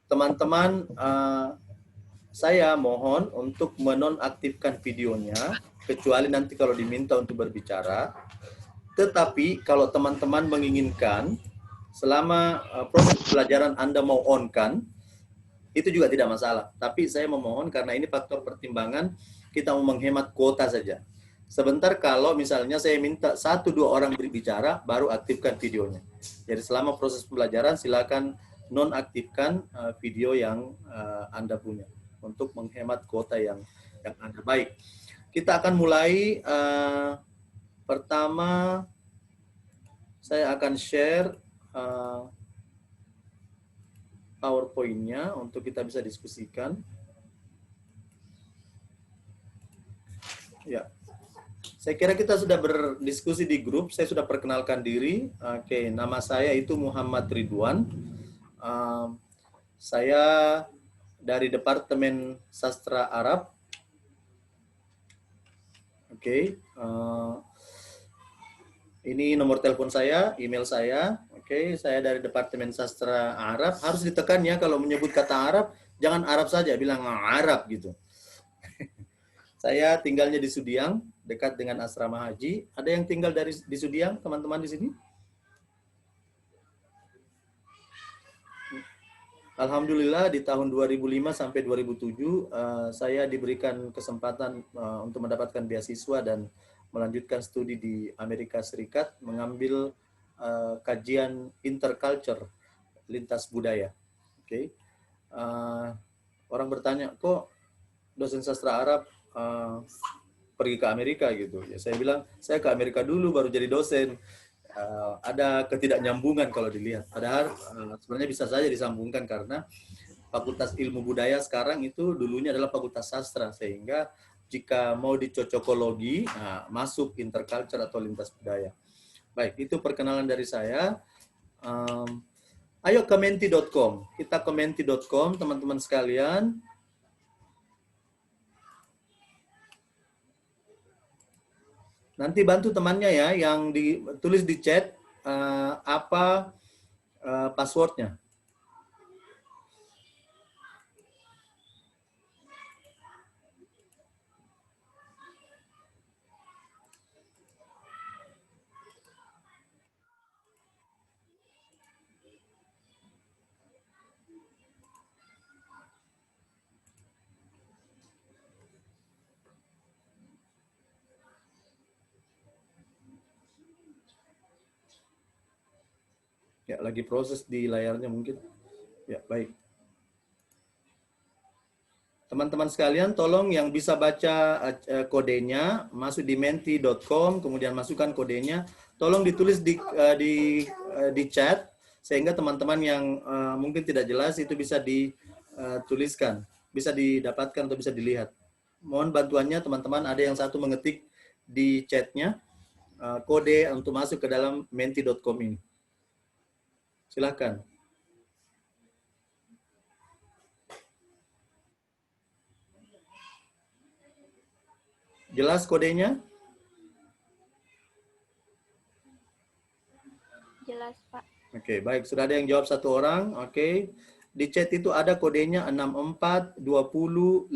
Teman-teman, saya mohon untuk menonaktifkan videonya, kecuali nanti kalau diminta untuk berbicara. Tetapi kalau teman-teman menginginkan, selama proses pelajaran Anda mau on-kan, itu juga tidak masalah. Tapi saya memohon karena ini faktor pertimbangan, kita mau menghemat kuota saja. Sebentar kalau misalnya saya minta 1-2 orang berbicara, baru aktifkan videonya. Jadi selama proses pembelajaran silakan nonaktifkan video yang Anda punya untuk menghemat kuota yang Anda. Baik, kita akan mulai. Pertama, saya akan share PowerPoint-nya untuk kita bisa diskusikan. Ya. Saya kira kita sudah berdiskusi di grup, saya sudah perkenalkan diri. Oke, nama saya itu Muhammad Ridwan. Saya dari Departemen Sastra Arab. Oke, ini nomor telepon saya, email saya. Oke, saya dari Departemen Sastra Arab. Harus ditekan ya kalau menyebut kata Arab, jangan Arab saja, bilang Arab gitu. Saya tinggalnya di Sudiang, dekat dengan asrama haji. Ada yang tinggal di Sudiang, teman-teman di sini? Alhamdulillah di tahun 2005 sampai 2007 saya diberikan kesempatan untuk mendapatkan beasiswa dan melanjutkan studi di Amerika Serikat, mengambil kajian interculture, lintas budaya. Oke. Orang bertanya, kok dosen sastra Arab pergi ke Amerika gitu? Ya saya bilang, saya ke Amerika dulu baru jadi dosen. Ada ketidaknyambungan kalau dilihat. Padahal sebenarnya bisa saja disambungkan karena Fakultas Ilmu Budaya sekarang itu dulunya adalah Fakultas Sastra, sehingga jika mau dicocokologi, masuk interculture atau lintas budaya. Baik, itu perkenalan dari saya. Ayo ke menti.com. Kita ke menti.com, teman-teman sekalian. Nanti bantu temannya ya, yang ditulis di chat apa passwordnya. Ya, lagi proses di layarnya mungkin. Ya, baik. Teman-teman sekalian, tolong yang bisa baca kodenya, masuk di menti.com, kemudian masukkan kodenya. Tolong ditulis di chat, sehingga teman-teman yang mungkin tidak jelas itu bisa dituliskan, bisa didapatkan atau bisa dilihat. Mohon bantuannya teman-teman, ada yang satu mengetik di chatnya, kode untuk masuk ke dalam menti.com ini. Silakan. Jelas kodenya? Jelas, Pak. Oke, baik. Sudah ada yang jawab satu orang. Oke. Di chat itu ada kodenya 6420566.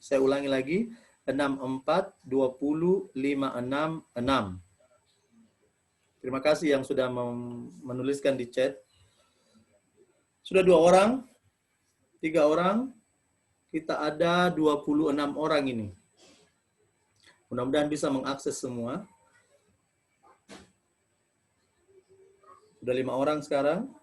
Saya ulangi lagi. 6420566. Terima kasih yang sudah menuliskan di chat. Sudah 2 orang, 3 orang. Kita ada 26 orang ini. Mudah-mudahan bisa mengakses semua. Sudah 5 orang sekarang.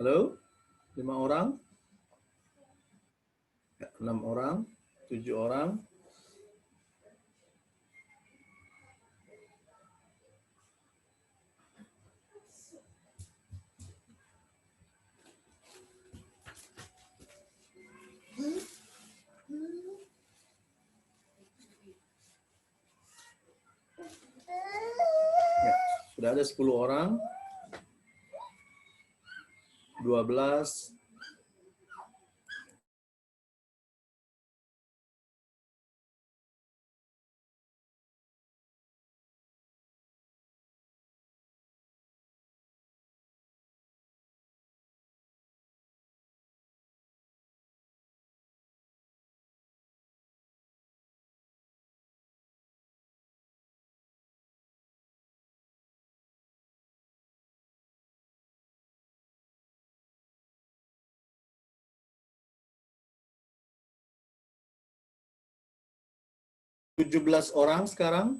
Halo? 5 orang? 6 orang? 7 orang? Ya, sudah ada 10 orang. 12, 17 orang sekarang.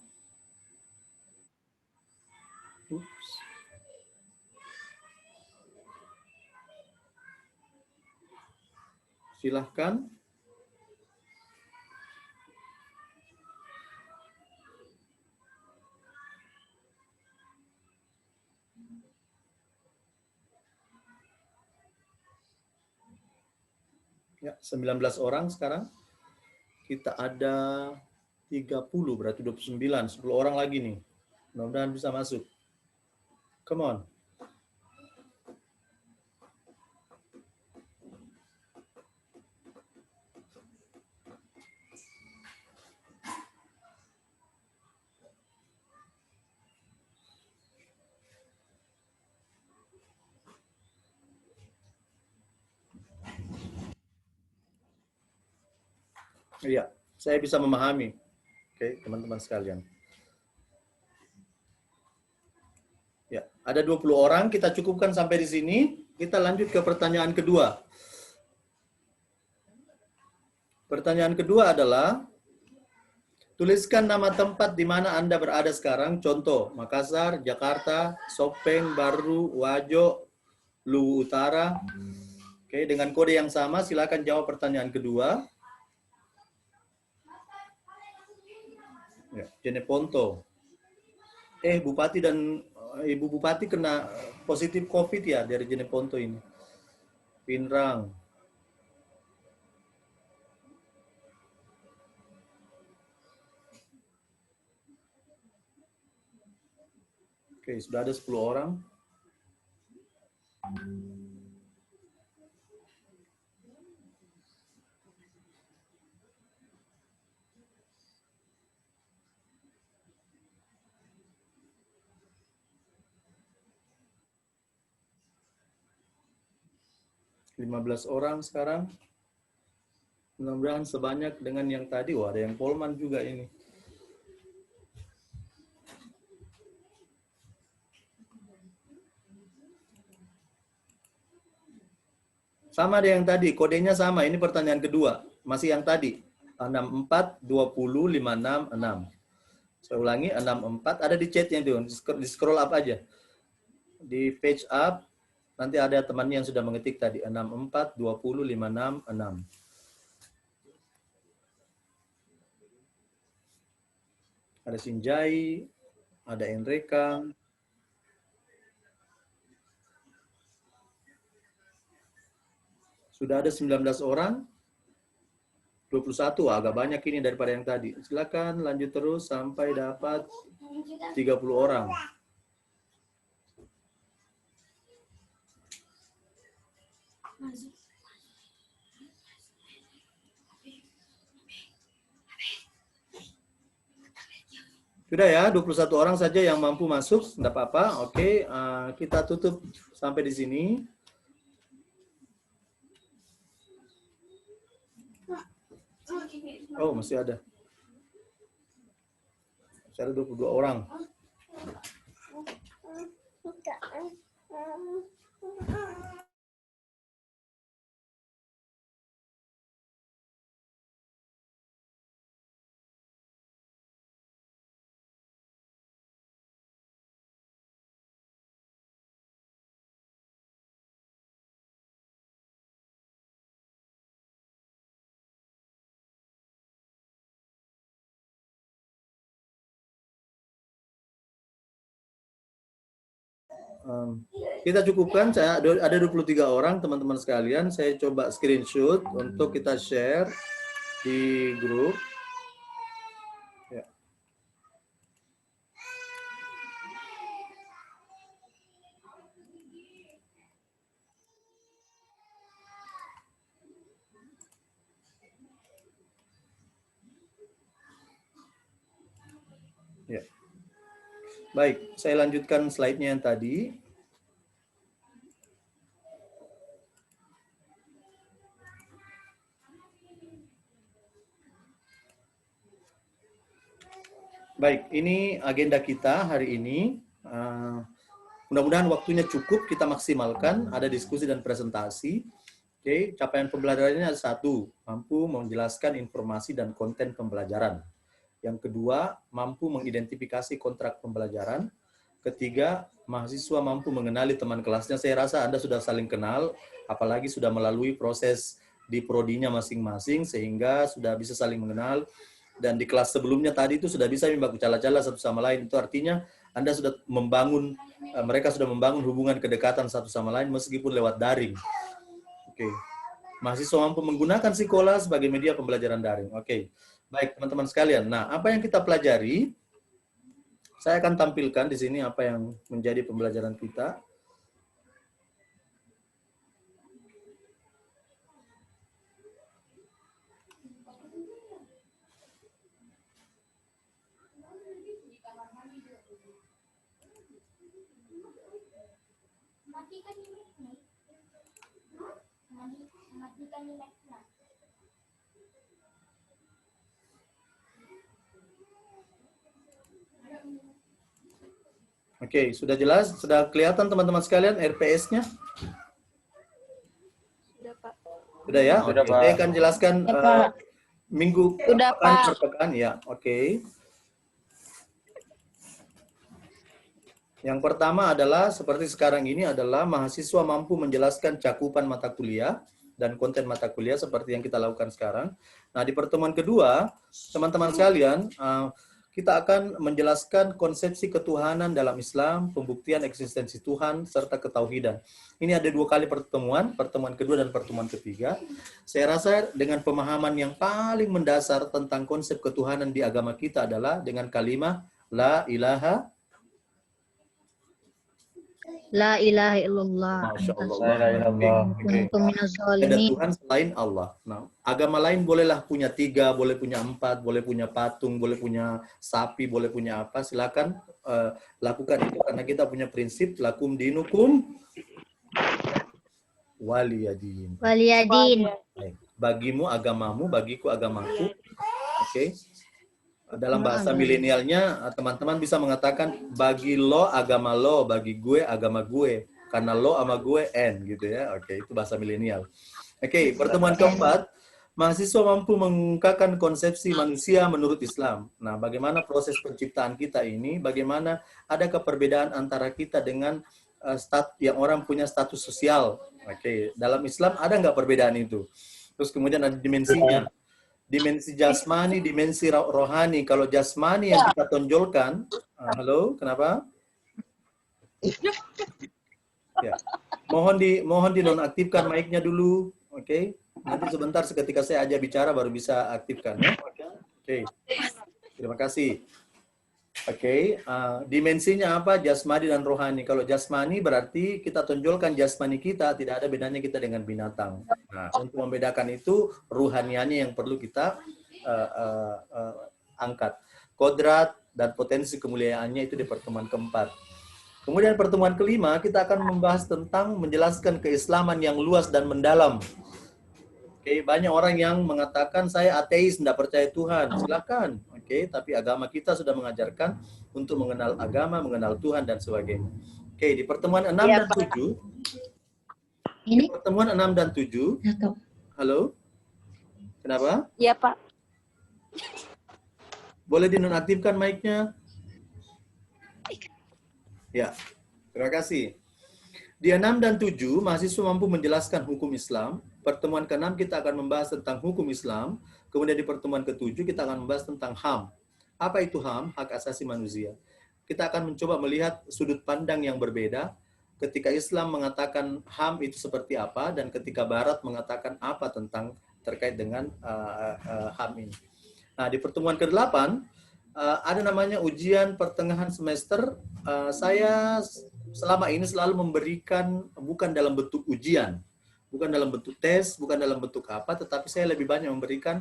Ups. Silahkan. Ya, 19 orang sekarang. Kita ada 30, berarti 29. 10 orang lagi nih. Mudah-mudahan bisa masuk. Come on. Iya, saya bisa memahami. Oke, teman-teman sekalian. Ya, ada 20 orang, kita cukupkan sampai di sini. Kita lanjut ke pertanyaan kedua. Pertanyaan kedua adalah, tuliskan nama tempat di mana Anda berada sekarang. Contoh, Makassar, Jakarta, Sopeng, Baru, Wajo, Luwu Utara. Oke, dengan kode yang sama, silakan jawab pertanyaan kedua. Ya, Jeneponto. Bupati dan Ibu Bupati kena positif COVID ya dari Jeneponto ini. Pinrang. Oke, sudah ada 10 orang. (15 orang sekarang. Mudah-mudahan sebanyak dengan yang tadi. Wah, ada yang Polman juga ini. Sama ada yang tadi, kodenya sama. Ini pertanyaan kedua. Masih yang tadi. 64 20 56 6. Saya ulangi, 64 ada di chatnya itu, di scroll up aja. Di page up nanti ada temannya yang sudah mengetik tadi 64 20 56 6. Ada Sinjai, ada Enreka. Sudah ada 19 orang. 21, agak banyak ini daripada yang tadi. Silakan lanjut terus sampai dapat 30 orang. Sudah ya, 21 orang saja yang mampu masuk, enggak apa-apa. Oke, kita tutup sampai di sini. Oh, masih ada. Masih ada 22 orang. Kita cukupkan, saya ada 23 orang teman-teman sekalian. Saya coba screenshot untuk kita share di grup. Ya. Ya. Baik, saya lanjutkan slide-nya yang tadi. Baik, ini agenda kita hari ini. Mudah-mudahan waktunya cukup, kita maksimalkan, ada diskusi dan presentasi. Oke, capaian pembelajarannya ada 1, mampu menjelaskan informasi dan konten pembelajaran. Yang kedua, mampu mengidentifikasi kontrak pembelajaran. Ketiga, mahasiswa mampu mengenali teman kelasnya. Saya rasa Anda sudah saling kenal, apalagi sudah melalui proses di prodinya masing-masing, sehingga sudah bisa saling mengenal. Dan di kelas sebelumnya tadi itu sudah bisa membaku cala-cala satu sama lain. Itu artinya Anda sudah membangun, mereka sudah membangun hubungan kedekatan satu sama lain meskipun lewat daring. Oke. Mahasiswa mampu menggunakan sekolah sebagai media pembelajaran daring. Oke. Baik, teman-teman sekalian. Nah, apa yang kita pelajari? Saya akan tampilkan di sini apa yang menjadi pembelajaran kita. Oke, sudah jelas? Sudah kelihatan teman-teman sekalian RPS-nya? Sudah, Pak. Sudah ya? Sudah, Oke. Pak. Saya akan jelaskan minggu Sudah, pekan Pak. per pekan. Ya, oke. Yang pertama adalah, seperti sekarang ini adalah mahasiswa mampu menjelaskan cakupan mata kuliah dan konten mata kuliah seperti yang kita lakukan sekarang. Nah, di pertemuan kedua, teman-teman sekalian, kita akan menjelaskan konsepsi ketuhanan dalam Islam, pembuktian eksistensi Tuhan, serta ketauhidan. Ini ada 2 kali pertemuan kedua dan pertemuan ketiga. Saya rasa dengan pemahaman yang paling mendasar tentang konsep ketuhanan di agama kita adalah dengan kalimat La ilaha illallah. Masya Allah. La ilaha illallah. Kuntu minaz Ada zalimin. Tuhan selain Allah. Nah, agama lain bolehlah punya 3, boleh punya 4, boleh punya patung, boleh punya sapi, boleh punya apa. Silakan lakukan itu karena kita punya prinsip lakum dinukum waliyadin. Waliyadin. Baik. Bagimu agamamu, bagiku agamaku. Oke. Dalam bahasa milenialnya, teman-teman bisa mengatakan bagi lo agama lo, bagi gue agama gue. Karena lo sama gue N gitu ya. Oke, itu bahasa milenial. Oke, pertemuan keempat, mahasiswa mampu mengungkapkan konsepsi manusia menurut Islam. Nah, bagaimana proses penciptaan kita ini, bagaimana adakah perbedaan antara kita dengan yang orang punya status sosial. Oke, dalam Islam ada nggak perbedaan itu? Terus kemudian ada dimensinya. Dimensi jasmani, dimensi rohani. Kalau jasmani yang kita tonjolkan, halo, kenapa? Ya. Mohon dinonaktifkan mic-nya dulu, oke? Nanti sebentar seketika saya ajak bicara baru bisa aktifkan ya. Oke. Terima kasih. Oke, dimensinya apa? Jasmani dan rohani. Kalau jasmani berarti kita tonjolkan jasmani kita, tidak ada bedanya kita dengan binatang. Nah, untuk membedakan itu, ruhaniannya yang perlu kita angkat. Kodrat dan potensi kemuliaannya itu di pertemuan keempat. Kemudian pertemuan kelima, kita akan membahas tentang menjelaskan keislaman yang luas dan mendalam. Oke, banyak orang yang mengatakan saya ateis, tidak percaya Tuhan. Silakan. Oke, tapi agama kita sudah mengajarkan untuk mengenal agama, mengenal Tuhan dan sebagainya. Oke, di pertemuan 6 dan 7. Di pertemuan 6 dan 7. Halo? Kenapa? Iya, Pak. Boleh dinonaktifkan mic-nya? Ya, terima kasih. Di 6 dan 7, mahasiswa mampu menjelaskan hukum Islam. Pertemuan ke-6 kita akan membahas tentang hukum Islam. Kemudian di pertemuan ke-7 kita akan membahas tentang HAM. Apa itu HAM? Hak asasi manusia. Kita akan mencoba melihat sudut pandang yang berbeda ketika Islam mengatakan HAM itu seperti apa dan ketika Barat mengatakan apa tentang terkait dengan HAM ini. Nah, di pertemuan ke-8 ada namanya ujian pertengahan semester. Saya selama ini selalu memberikan bukan dalam bentuk ujian, bukan dalam bentuk tes, bukan dalam bentuk apa, tetapi saya lebih banyak memberikan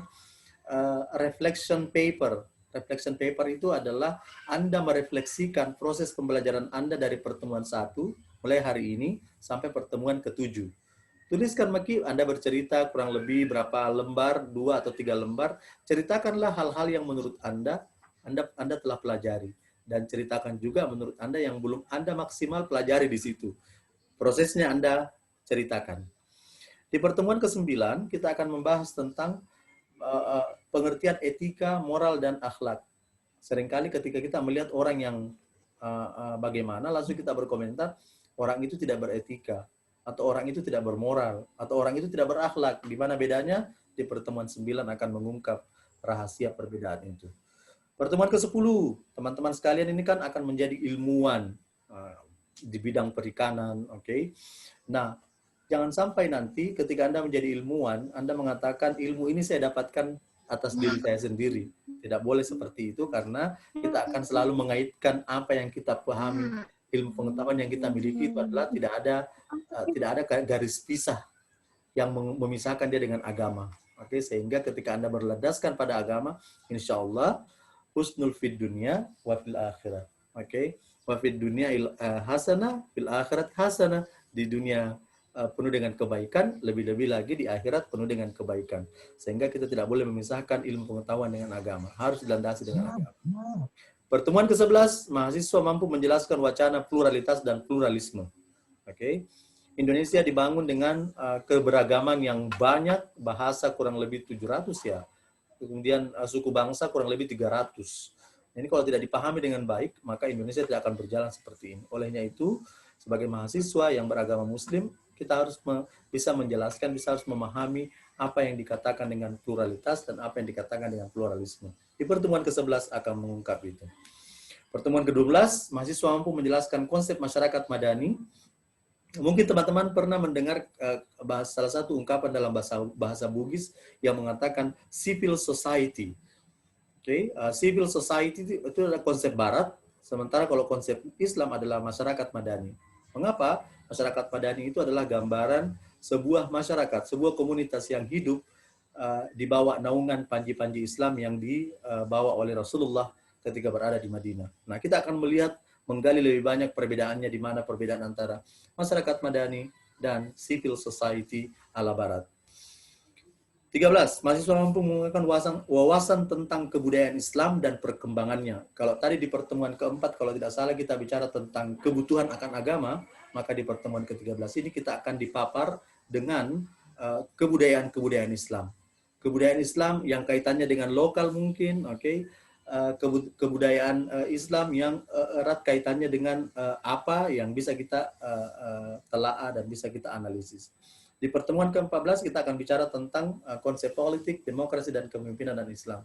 reflection paper. Reflection paper itu adalah Anda merefleksikan proses pembelajaran Anda dari pertemuan 1, mulai hari ini, sampai pertemuan ke-7. Tuliskan, Maki, Anda bercerita kurang lebih berapa lembar, 2 atau 3 lembar, ceritakanlah hal-hal yang menurut Anda telah pelajari. Dan ceritakan juga menurut Anda yang belum Anda maksimal pelajari di situ. Prosesnya Anda ceritakan. Di pertemuan ke-9, kita akan membahas tentang pengertian etika, moral, dan akhlak. Seringkali ketika kita melihat orang yang bagaimana, langsung kita berkomentar, orang itu tidak beretika, atau orang itu tidak bermoral, atau orang itu tidak berakhlak. Di mana bedanya? Di pertemuan 9 akan mengungkap rahasia perbedaan itu. Pertemuan ke-10, teman-teman sekalian ini kan akan menjadi ilmuwan di bidang perikanan, oke? Nah, jangan sampai nanti ketika Anda menjadi ilmuwan, Anda mengatakan ilmu ini saya dapatkan atas diri saya sendiri. Tidak boleh seperti itu karena kita akan selalu mengaitkan apa yang kita pahami, ilmu pengetahuan yang kita miliki itu adalah tidak ada garis pisah yang memisahkan dia dengan agama. Oke, sehingga ketika Anda berlandaskan pada agama, insya Allah husnul fid dunya wa fil akhirat. Oke, wa fid dunya hasanah, fil akhirat hasanah. Di dunia penuh dengan kebaikan, lebih-lebih lagi di akhirat penuh dengan kebaikan. Sehingga kita tidak boleh memisahkan ilmu pengetahuan dengan agama. Harus dilandasi dengan agama. Pertemuan ke-11, mahasiswa mampu menjelaskan wacana pluralitas dan pluralisme. Oke. Indonesia dibangun dengan keberagaman yang banyak, bahasa kurang lebih 700 ya. Kemudian suku bangsa kurang lebih 300. Ini kalau tidak dipahami dengan baik, maka Indonesia tidak akan berjalan seperti ini. Olehnya itu, sebagai mahasiswa yang beragama Muslim, kita harus bisa menjelaskan, bisa harus memahami apa yang dikatakan dengan pluralitas dan apa yang dikatakan dengan pluralisme. Di pertemuan ke-11 akan mengungkap itu. Pertemuan ke-12, mahasiswa mampu menjelaskan konsep masyarakat madani. Mungkin teman-teman pernah mendengar salah satu ungkapan dalam bahasa Bugis yang mengatakan civil society. Okay? Civil society itu adalah konsep Barat, sementara kalau konsep Islam adalah masyarakat madani. Mengapa? Masyarakat madani itu adalah gambaran sebuah masyarakat, sebuah komunitas yang hidup di bawah naungan panji-panji Islam yang dibawa oleh Rasulullah ketika berada di Madinah. Nah, kita akan melihat, menggali lebih banyak perbedaannya, di mana perbedaan antara masyarakat madani dan civil society ala Barat. 13. Mahasiswa mampu menggunakan wawasan tentang kebudayaan Islam dan perkembangannya. Kalau tadi di pertemuan ke-4, kalau tidak salah kita bicara tentang kebutuhan akan agama, maka di pertemuan ke-13 ini kita akan dipapar dengan kebudayaan-kebudayaan Islam. Kebudayaan Islam yang kaitannya dengan lokal mungkin, oke? Kebudayaan Islam yang erat kaitannya dengan apa yang bisa kita telaah dan bisa kita analisis. Di pertemuan ke-14 kita akan bicara tentang konsep politik, demokrasi, dan kepemimpinan dan Islam.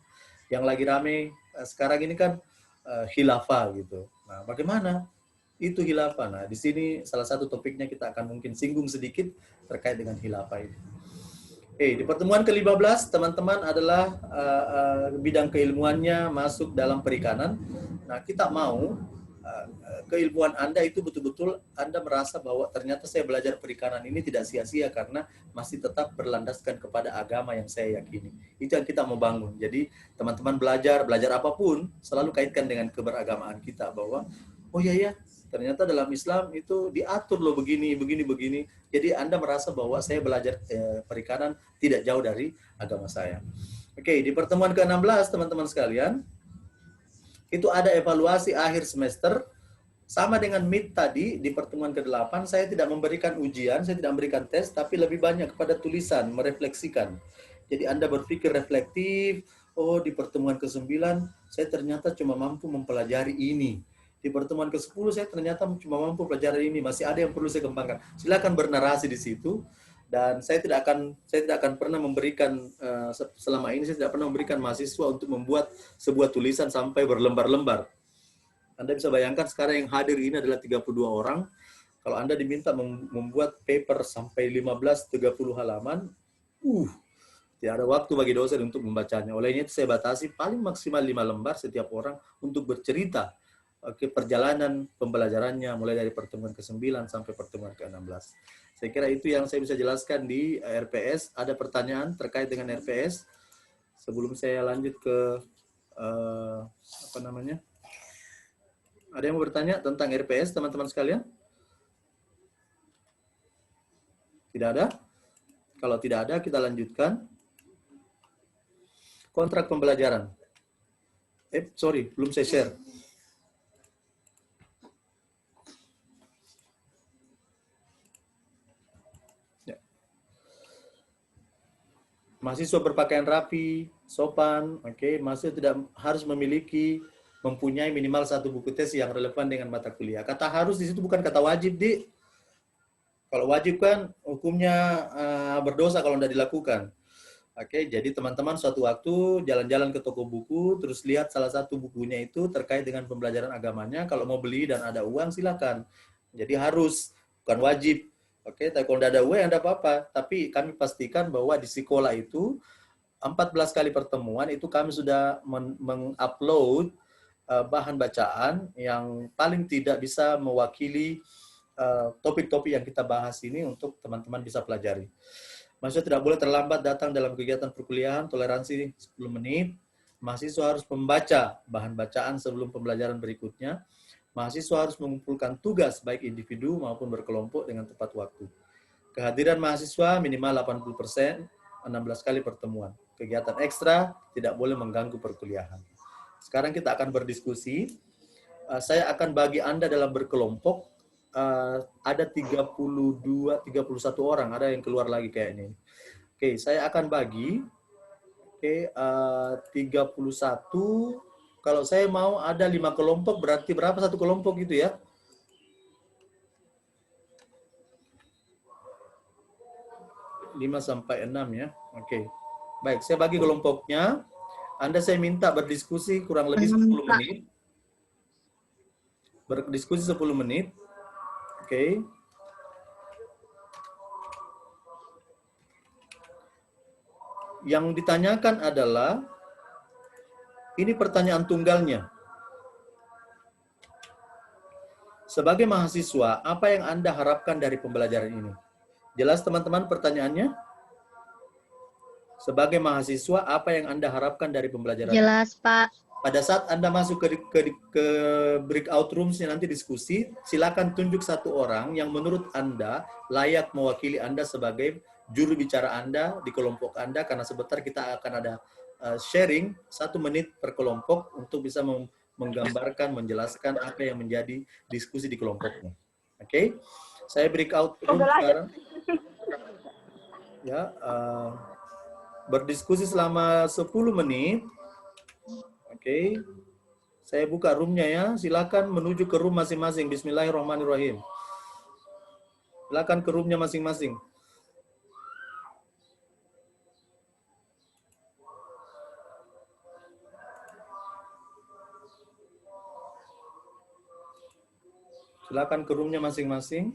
Yang lagi rame sekarang ini kan khilafah gitu. Nah, bagaimana itu khilafah? Nah, di sini salah satu topiknya kita akan mungkin singgung sedikit terkait dengan khilafah itu. Di pertemuan ke-15 teman-teman adalah bidang keilmuannya masuk dalam perikanan. Nah, kita mau keilmuan Anda itu betul-betul Anda merasa bahwa ternyata saya belajar perikanan ini tidak sia-sia karena masih tetap berlandaskan kepada agama yang saya yakini. Itu yang kita mau bangun. Jadi teman-teman belajar apapun selalu kaitkan dengan keberagamaan kita bahwa oh ya, ternyata dalam Islam itu diatur loh begini. Jadi Anda merasa bahwa saya belajar perikanan tidak jauh dari agama saya. Oke, di pertemuan ke-16 teman-teman sekalian, itu ada evaluasi akhir semester. Sama dengan MIT tadi, di pertemuan ke-8, saya tidak memberikan ujian, saya tidak memberikan tes, tapi lebih banyak kepada tulisan, merefleksikan. Jadi Anda berpikir reflektif, oh di pertemuan ke-9, saya ternyata cuma mampu mempelajari ini. Di pertemuan ke-10, saya ternyata cuma mampu pelajari ini, masih ada yang perlu saya kembangkan. Silakan bernarasi di situ. Dan saya tidak akan pernah memberikan, selama ini saya tidak pernah memberikan mahasiswa untuk membuat sebuah tulisan sampai berlembar-lembar. Anda bisa bayangkan sekarang yang hadir ini adalah 32 orang. Kalau Anda diminta membuat paper sampai 15-30 halaman, tidak ada waktu bagi dosen untuk membacanya. Olehnya itu saya batasi paling maksimal 5 lembar setiap orang untuk bercerita perjalanan pembelajarannya mulai dari pertemuan ke-9 sampai pertemuan ke-16. Saya kira itu yang saya bisa jelaskan di RPS. Ada pertanyaan terkait dengan RPS? Sebelum saya lanjut ke apa namanya? Ada yang mau bertanya tentang RPS, teman-teman sekalian? Tidak ada? Kalau tidak ada, kita lanjutkan. Kontrak pembelajaran. Sorry, belum saya share. Ya. Mahasiswa berpakaian rapi, sopan, oke. Mahasiswa tidak harus mempunyai minimal 1 buku tes yang relevan dengan mata kuliah. Kata harus di situ bukan kata wajib, Di. Kalau wajib kan hukumnya berdosa kalau tidak dilakukan. Oke, jadi teman-teman suatu waktu jalan-jalan ke toko buku, terus lihat salah satu bukunya itu terkait dengan pembelajaran agamanya. Kalau mau beli dan ada uang, silakan. Jadi harus, bukan wajib. Oke, tapi kalau tidak ada uang, tidak apa-apa. Tapi kami pastikan bahwa di sekolah itu, 14 kali pertemuan itu kami sudah mengupload bahan bacaan yang paling tidak bisa mewakili topik-topik yang kita bahas ini untuk teman-teman bisa pelajari. Mahasiswa tidak boleh terlambat datang dalam kegiatan perkuliahan, toleransi 10 menit. Mahasiswa harus membaca bahan bacaan sebelum pembelajaran berikutnya. Mahasiswa harus mengumpulkan tugas baik individu maupun berkelompok dengan tepat waktu. Kehadiran mahasiswa minimal 80%, 16 kali pertemuan. Kegiatan ekstra tidak boleh mengganggu perkuliahan. Sekarang kita akan berdiskusi. Saya akan bagi Anda dalam berkelompok. Ada 32, 31 orang, ada yang keluar lagi kayaknya. Oke, saya akan bagi. Oke, 31. Kalau saya mau ada 5 kelompok, berarti berapa satu kelompok gitu ya? 5 sampai 6 ya. Oke. Baik, saya bagi kelompoknya. Anda saya minta berdiskusi kurang lebih 10 menit. Berdiskusi 10 menit. Oke. Yang ditanyakan adalah, ini pertanyaan tunggalnya. Sebagai mahasiswa, apa yang Anda harapkan dari pembelajaran ini? Jelas teman-teman pertanyaannya? Sebagai mahasiswa, apa yang Anda harapkan dari pembelajaran ini? Jelas, Pak. Pada saat Anda masuk ke breakout rooms-nya nanti diskusi, silakan tunjuk satu orang yang menurut Anda layak mewakili Anda sebagai juru bicara Anda di kelompok Anda, karena sebentar kita akan ada sharing 1 menit per kelompok untuk bisa menggambarkan, menjelaskan apa yang menjadi diskusi di kelompoknya. Oke? Saya breakout room sekarang. Ya, berdiskusi selama 10 menit. Oke, saya buka roomnya ya. Silakan menuju ke room masing-masing. Bismillahirrahmanirrahim. Silakan ke roomnya masing-masing. Silakan ke roomnya masing-masing.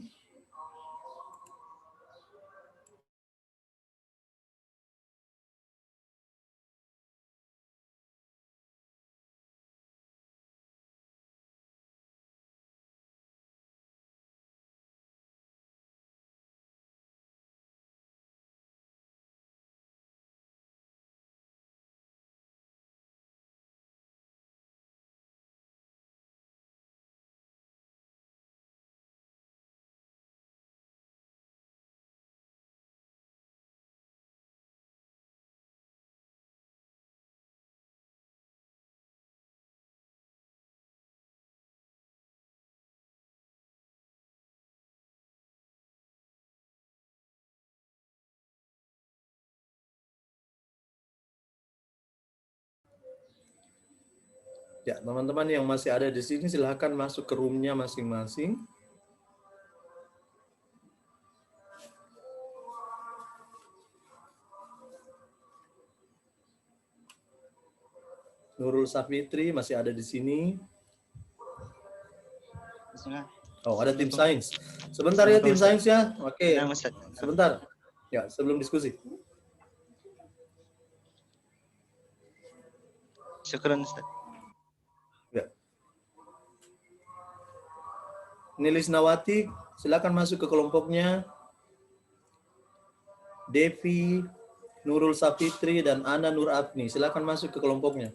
Ya, teman-teman yang masih ada di sini silahkan masuk ke roomnya masing-masing. Nurul Safitri masih ada di sini. Oh, ada tim sains. Sebentar ya tim sains ya. Oke. Sebentar. Ya, sebelum diskusi. Syukran, Ustaz. Ya. Nilis Nawati, silakan masuk ke kelompoknya. Devi, Nurul Safitri, dan Ana Nur Afni, silakan masuk ke kelompoknya.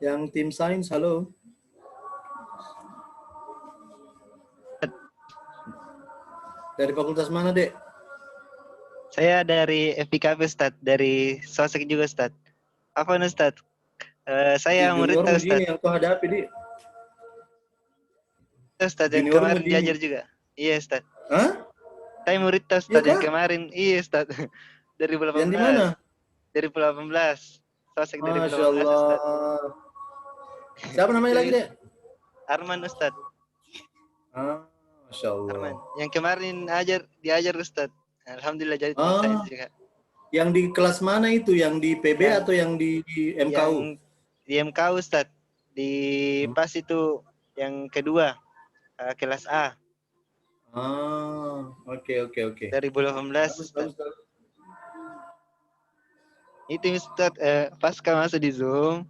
Yang tim sains, halo. Dari fakultas mana, Dek? Saya dari FPKP, Ustaz. Dari Sosek juga, Ustaz. Apa nih, Ustaz? Saya murid Juniormu Ustaz. gini yang kau hadapi, Dik. Ustaz yang Juniormu kemarin gini. diajar juga. Iya, Ustaz. Hah? Saya murid Iya Ustaz yang kah? kemarin. Iya, Ustaz. Yang di mana? 2018. 2018. Sosek Masya 2018, Ustaz. Allah. Siapa namanya lagi, Dek? Arman, Ustaz. Masya Allah. Arman. Yang kemarin diajar Ustaz. Alhamdulillah jadi teman saya juga. Yang di kelas mana itu? Yang di PB atau yang di MKU? Yang di MKU, Ustaz. Di pas itu yang kedua, kelas A. Oke. 2018, Ustaz. Itu Ustaz, pas masuk di Zoom,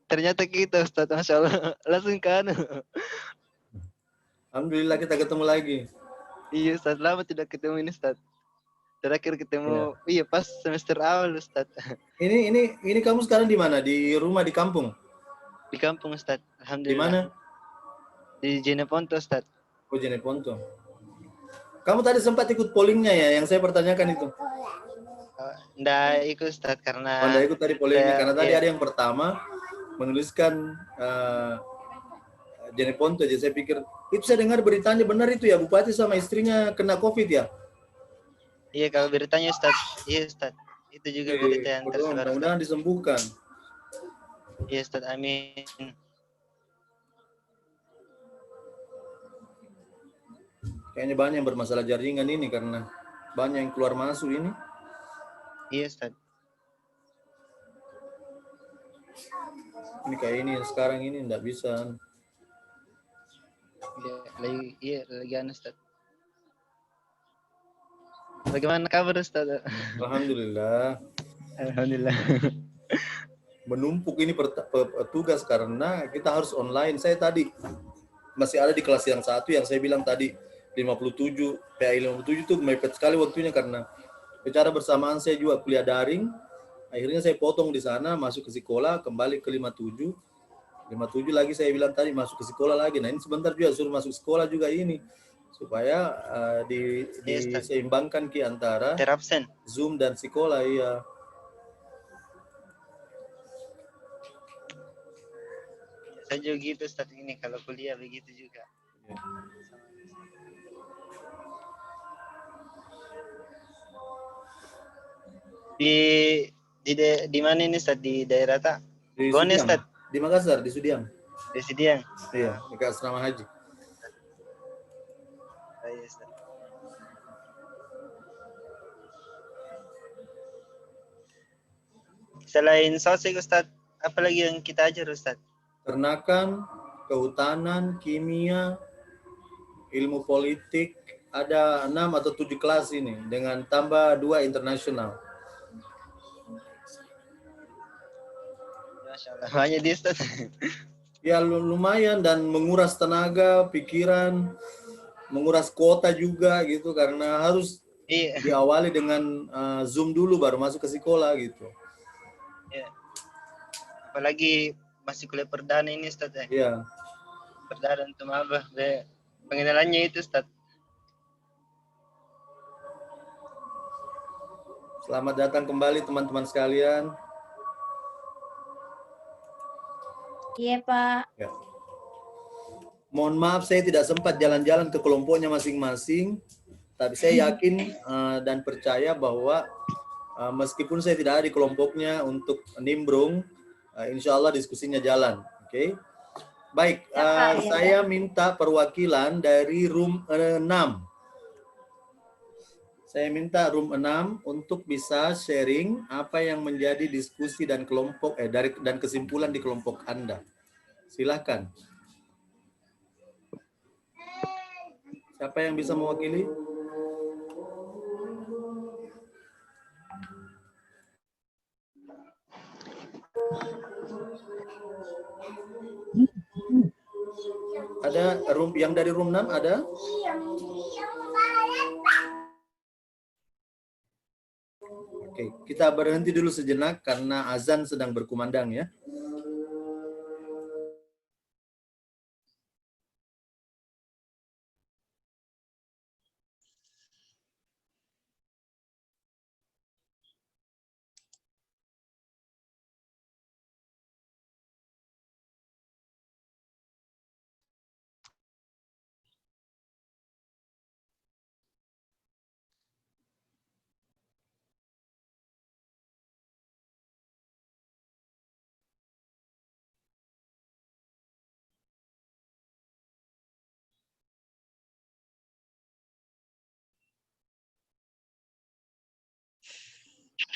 ternyata kita Ustaz, Masya Allah, langsung kan. Alhamdulillah kita ketemu lagi. Iya Ustaz, lama tidak ketemu ini Ustaz. Terakhir ketemu, iya pas semester awal Ustaz. Ini kamu sekarang di mana? Di rumah, di kampung? Di kampung Ustaz, alhamdulillah. Di mana? Di Jeneponto Ustaz. Oh, Jeneponto. Kamu tadi sempat ikut pollingnya ya, yang saya pertanyakan itu? Nggak ikut Ustaz, karena... Nggak ikut tadi pollingnya, karena tadi ada yang pertama menuliskan Jeneponto, jadi saya pikir, itu saya dengar beritanya benar itu ya, Bupati sama istrinya kena COVID ya? Iya, kalau beritanya Ustaz, iya Ustaz. Itu juga berita yang tersebar. Mudah-mudahan disembuhkan. Iya Ustaz, amin. Kayaknya banyak yang bermasalah jaringan ini karena banyak yang keluar masuk ini. Iya Ustaz. Ini kayak ini sekarang ini enggak bisa. Lagi Ustaz. Bagaimana kabar Ustaz? Alhamdulillah. Alhamdulillah. Menumpuk ini tugas karena kita harus online. Saya tadi masih ada di kelas yang satu yang saya bilang tadi 57, PAI 57 itu mepet sekali waktunya karena secara bersamaan saya juga kuliah daring. Akhirnya saya potong di sana, masuk ke sekolah, kembali ke 57. 57 lagi saya bilang tadi masuk ke sekolah lagi. Nah ini sebentar juga suruh masuk sekolah juga ini. Supaya diseimbangkan ki antara Zoom dan sekolah, iya. Saya juga gitu Ustaz, ini kalau kuliah begitu juga. Di mana ini Ustaz? Di daerah tak? Di Sudiang. Di Makassar, di Sudiang. Di Sudiang? Iya, dekat asrama haji. Selain sosik Ustaz, apa lagi yang kita ajar Ustaz? Ternakan, kehutanan, kimia, ilmu politik, ada 6 atau 7 kelas ini dengan tambah 2 internasional. Masya Allah, banyak di Ustaz. Ya lumayan dan menguras tenaga, pikiran, menguras kuota juga gitu karena harus diawali dengan Zoom dulu baru masuk ke sekolah gitu. Ya. Apalagi masih kuliah perdana ini Ustaz ya. Iya. Perdana untuk maba. Pengenalannya itu Ustaz. Selamat datang kembali teman-teman sekalian. Iya Pak. Ya. Mohon maaf saya tidak sempat jalan-jalan ke kelompoknya masing-masing, tapi saya yakin dan percaya bahwa meskipun saya tidak ada di kelompoknya untuk nimbrung, insya Allah diskusinya jalan. Oke. Baik, saya minta perwakilan dari room 6. Saya minta room 6 untuk bisa sharing apa yang menjadi diskusi dan kelompok dan kesimpulan di kelompok Anda. Silakan. Siapa yang bisa mewakili? Ada room yang dari room 6 ada? Oke, kita berhenti dulu sejenak karena azan sedang berkumandang ya. Ya.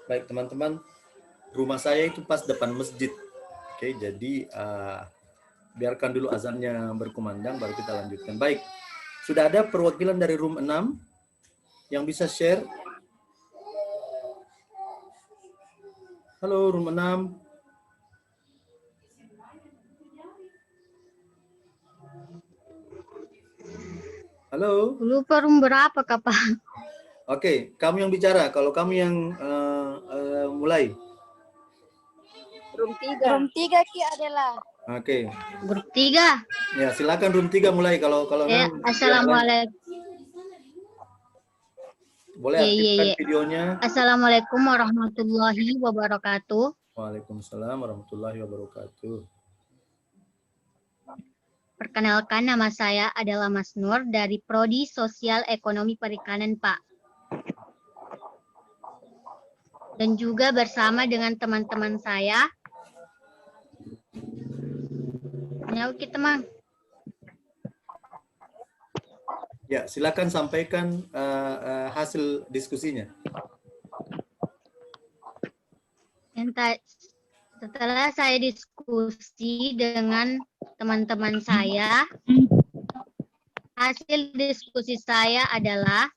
Baik teman-teman, rumah saya itu pas depan masjid. Oke, jadi biarkan dulu azannya berkumandang baru kita lanjutkan. Baik, sudah ada perwakilan dari room 6 yang bisa share. Halo room 6. Halo. Lupa room berapa, Kak, Pak? Oke, kamu yang bicara. Kalau kamu yang mulai. Room 3 Ki adalah. Oke. Grup 3. Ya, silakan room 3 mulai kalau Ya, enam. Assalamualaikum. Boleh aktifkan videonya. Assalamualaikum warahmatullahi wabarakatuh. Waalaikumsalam warahmatullahi wabarakatuh. Perkenalkan, nama saya adalah Mas Nur dari Prodi Sosial Ekonomi Perikanan, Pak. Dan juga bersama dengan teman-teman saya. Ya, oke, teman. Ya, silakan sampaikan hasil diskusinya. Setelah saya diskusi dengan teman-teman saya, hasil diskusi saya adalah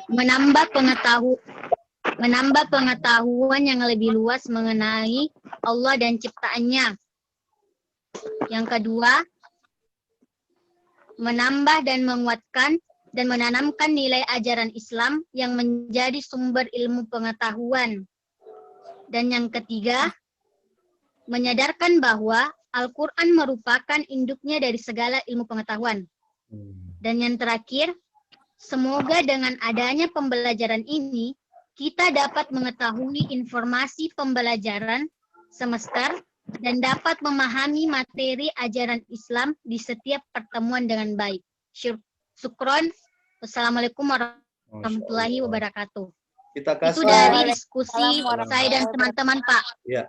menambah pengetahuan yang lebih luas mengenai Allah dan ciptaannya. Yang kedua, menambah dan menguatkan dan menanamkan nilai ajaran Islam yang menjadi sumber ilmu pengetahuan. Dan yang ketiga, menyadarkan bahwa Al-Quran merupakan induknya dari segala ilmu pengetahuan. Dan yang terakhir, semoga dengan adanya pembelajaran ini, kita dapat mengetahui informasi pembelajaran semester dan dapat memahami materi ajaran Islam di setiap pertemuan dengan baik. Syukron. Wassalamualaikum warahmatullahi wabarakatuh. Kita kasih. Itu dari diskusi saya dan teman-teman, Pak. Ya.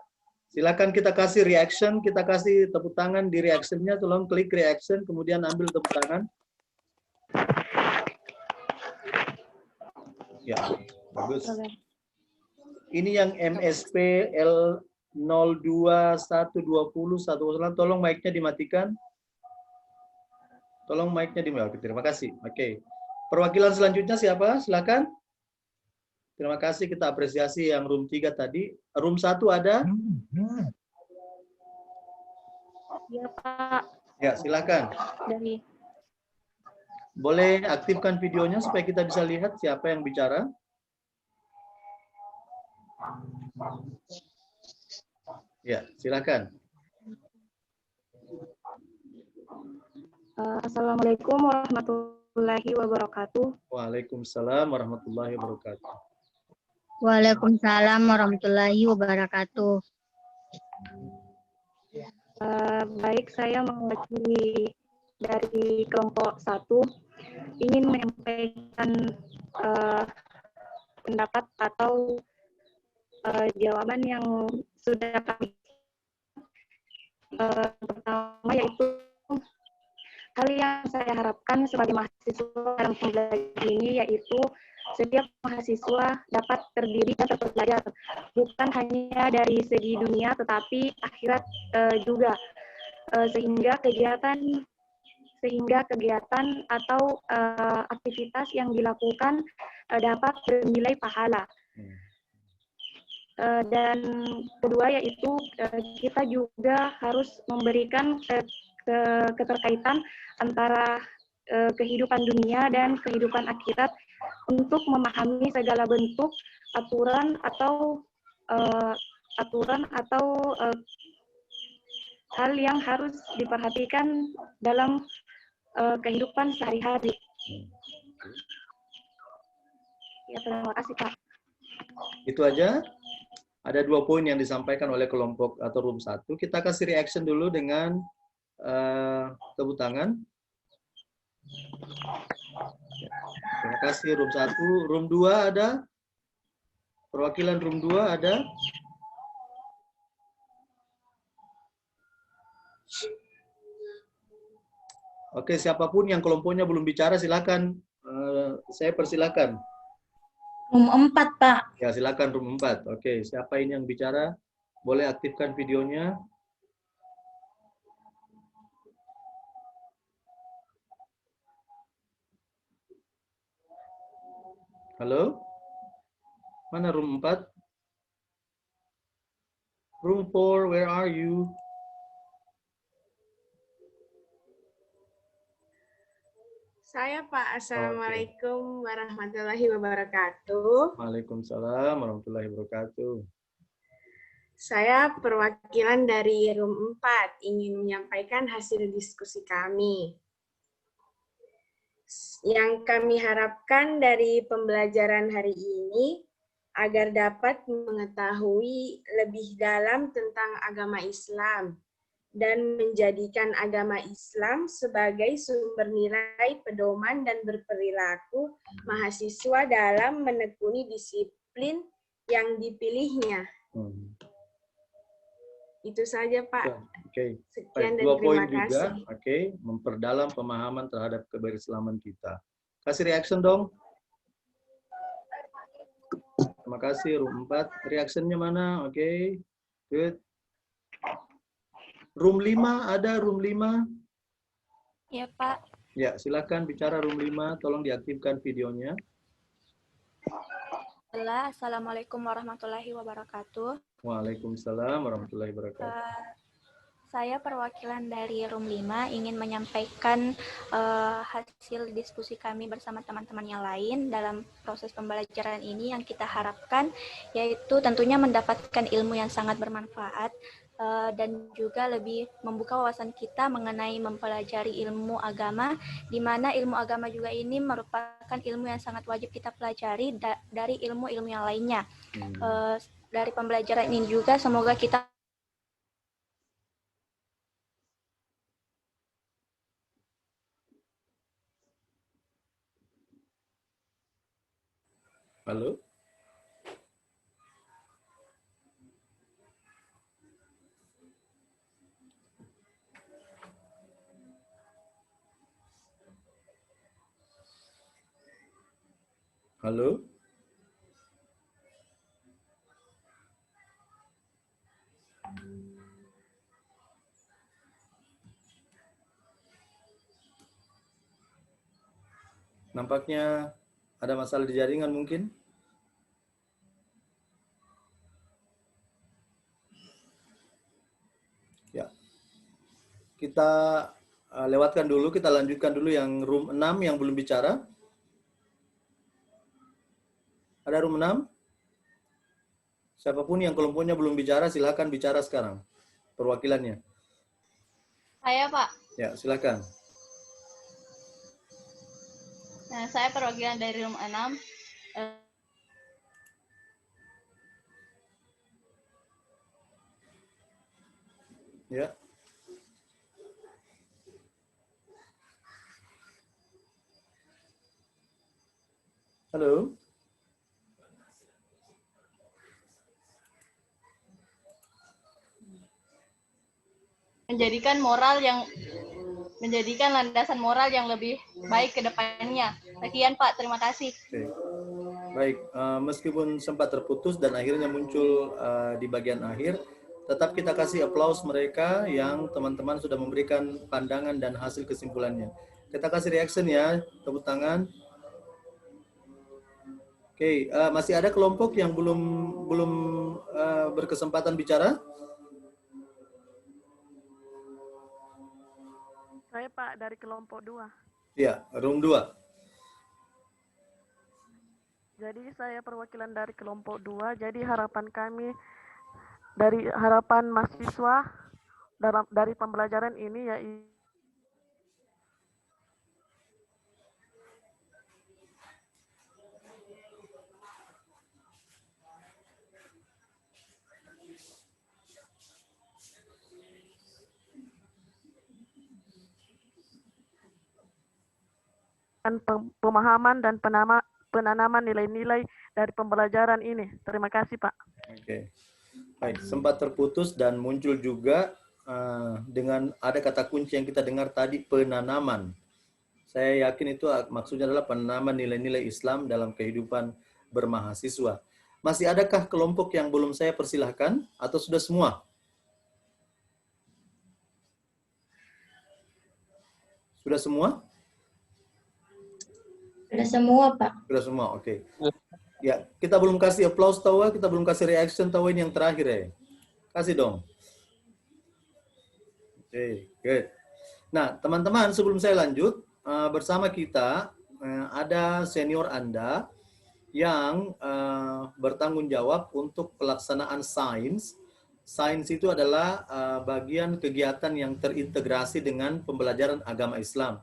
Silakan kita kasih reaction, kita kasih tepuk tangan di reactionnya, tolong klik reaction, kemudian ambil tepuk tangan. Ya, bagus. Ini yang MSP L021201, tolong mic-nya dimatikan. Tolong mic-nya dimatikan. Terima kasih. Oke. Perwakilan selanjutnya siapa? Silakan. Terima kasih, kita apresiasi yang room 3 tadi. Room 1 ada? Ya, Pak. Ya, silakan. Boleh aktifkan videonya supaya kita bisa lihat siapa yang bicara. Ya, silakan. Assalamualaikum warahmatullahi wabarakatuh. Waalaikumsalam warahmatullahi wabarakatuh. Waalaikumsalam warahmatullahi wabarakatuh. Baik, saya mewakili dari kelompok 1 ingin menyampaikan pendapat atau jawaban yang sudah kami pertama, yaitu hal yang saya harapkan sebagai mahasiswa dalam pembelajaran ini, yaitu setiap mahasiswa dapat terdiri dan terpelajar, bukan hanya dari segi dunia tetapi akhirat juga, sehingga kegiatan atau aktivitas yang dilakukan dapat bernilai pahala. Dan kedua yaitu kita juga harus memberikan keterkaitan antara kehidupan dunia dan kehidupan akhirat untuk memahami segala bentuk aturan atau hal yang harus diperhatikan dalam kehidupan sehari-hari. Ya, terima kasih, Pak. Itu aja. Ada 2 poin yang disampaikan oleh kelompok atau room 1. Kita kasih reaction dulu dengan tepuk tangan. Terima kasih room 1. Room 2 ada? Perwakilan room 2 ada? Oke, siapapun yang kelompoknya belum bicara silakan. Saya persilakan. Room 4, Pak. Ya, silakan room 4. Oke, siapa ini yang bicara? Boleh aktifkan videonya. Halo? Mana room 4? Room 4, where are you? Saya, Pak. Assalamualaikum warahmatullahi wabarakatuh. Waalaikumsalam warahmatullahi wabarakatuh. Saya perwakilan dari room 4 ingin menyampaikan hasil diskusi kami. Yang kami harapkan dari pembelajaran hari ini agar dapat mengetahui lebih dalam tentang agama Islam dan menjadikan agama Islam sebagai sumber nilai, pedoman, dan berperilaku mahasiswa dalam menekuni disiplin yang dipilihnya. Itu saja, Pak. Oke. Sekian dan 2 poin terima juga. kasih. Oke, memperdalam pemahaman terhadap keberislaman kita. Kasih reaction dong. Terima kasih room 4. Reactionnya mana? Oke. Good. Room 5 ada room 5? Ya, Pak. Ya, silakan bicara room 5. Tolong diaktifkan videonya. Assalamualaikum warahmatullahi wabarakatuh. Waalaikumsalam warahmatullahi wabarakatuh. Saya perwakilan dari room 5 ingin menyampaikan hasil diskusi kami bersama teman-teman yang lain dalam proses pembelajaran ini yang kita harapkan yaitu tentunya mendapatkan ilmu yang sangat bermanfaat dan juga lebih membuka wawasan kita mengenai mempelajari ilmu agama, di mana ilmu agama juga ini merupakan ilmu yang sangat wajib kita pelajari dari ilmu-ilmu yang lainnya. Dari pembelajaran ini juga semoga kita Halo? Halo? Nampaknya ada masalah di jaringan mungkin. Ya. Kita lewatkan dulu, kita lanjutkan dulu yang room 6 yang belum bicara. Ada room 6? Siapapun yang kelompoknya belum bicara, silakan bicara sekarang. Perwakilannya. Saya, Pak. Ya, silakan. Nah, saya perwakilan dari room 6. Ya. Halo. Menjadikan landasan moral yang lebih baik ke depannya. Sekian Pak, terima kasih. Oke. Baik, meskipun sempat terputus dan akhirnya muncul di bagian akhir, tetap kita kasih aplaus mereka yang teman-teman sudah memberikan pandangan dan hasil kesimpulannya. Kita kasih reaction ya, tepuk tangan. Oke, masih ada kelompok yang belum berkesempatan bicara? Saya Pak dari kelompok 2. Ya, room 2. Jadi saya perwakilan dari kelompok 2. Jadi harapan kami dari harapan mahasiswa dari pembelajaran ini yaitu pemahaman dan penanaman nilai-nilai dari pembelajaran ini. Terima kasih, Pak. Oke. Baik, sempat terputus dan muncul juga dengan ada kata kunci yang kita dengar tadi, penanaman. Saya yakin itu maksudnya adalah penanaman nilai-nilai Islam dalam kehidupan bermahasiswa. Masih adakah kelompok yang belum saya persilahkan atau sudah semua? Sudah semua? Sudah semua, Pak. Sudah semua, oke. Ya, kita belum kasih applause tahu, kita belum kasih reaction tahu, ini yang terakhir ya. Kasih dong. Oke, good. Nah, teman-teman, sebelum saya lanjut, bersama kita ada senior Anda yang bertanggung jawab untuk pelaksanaan sains. Sains itu adalah bagian kegiatan yang terintegrasi dengan pembelajaran agama Islam.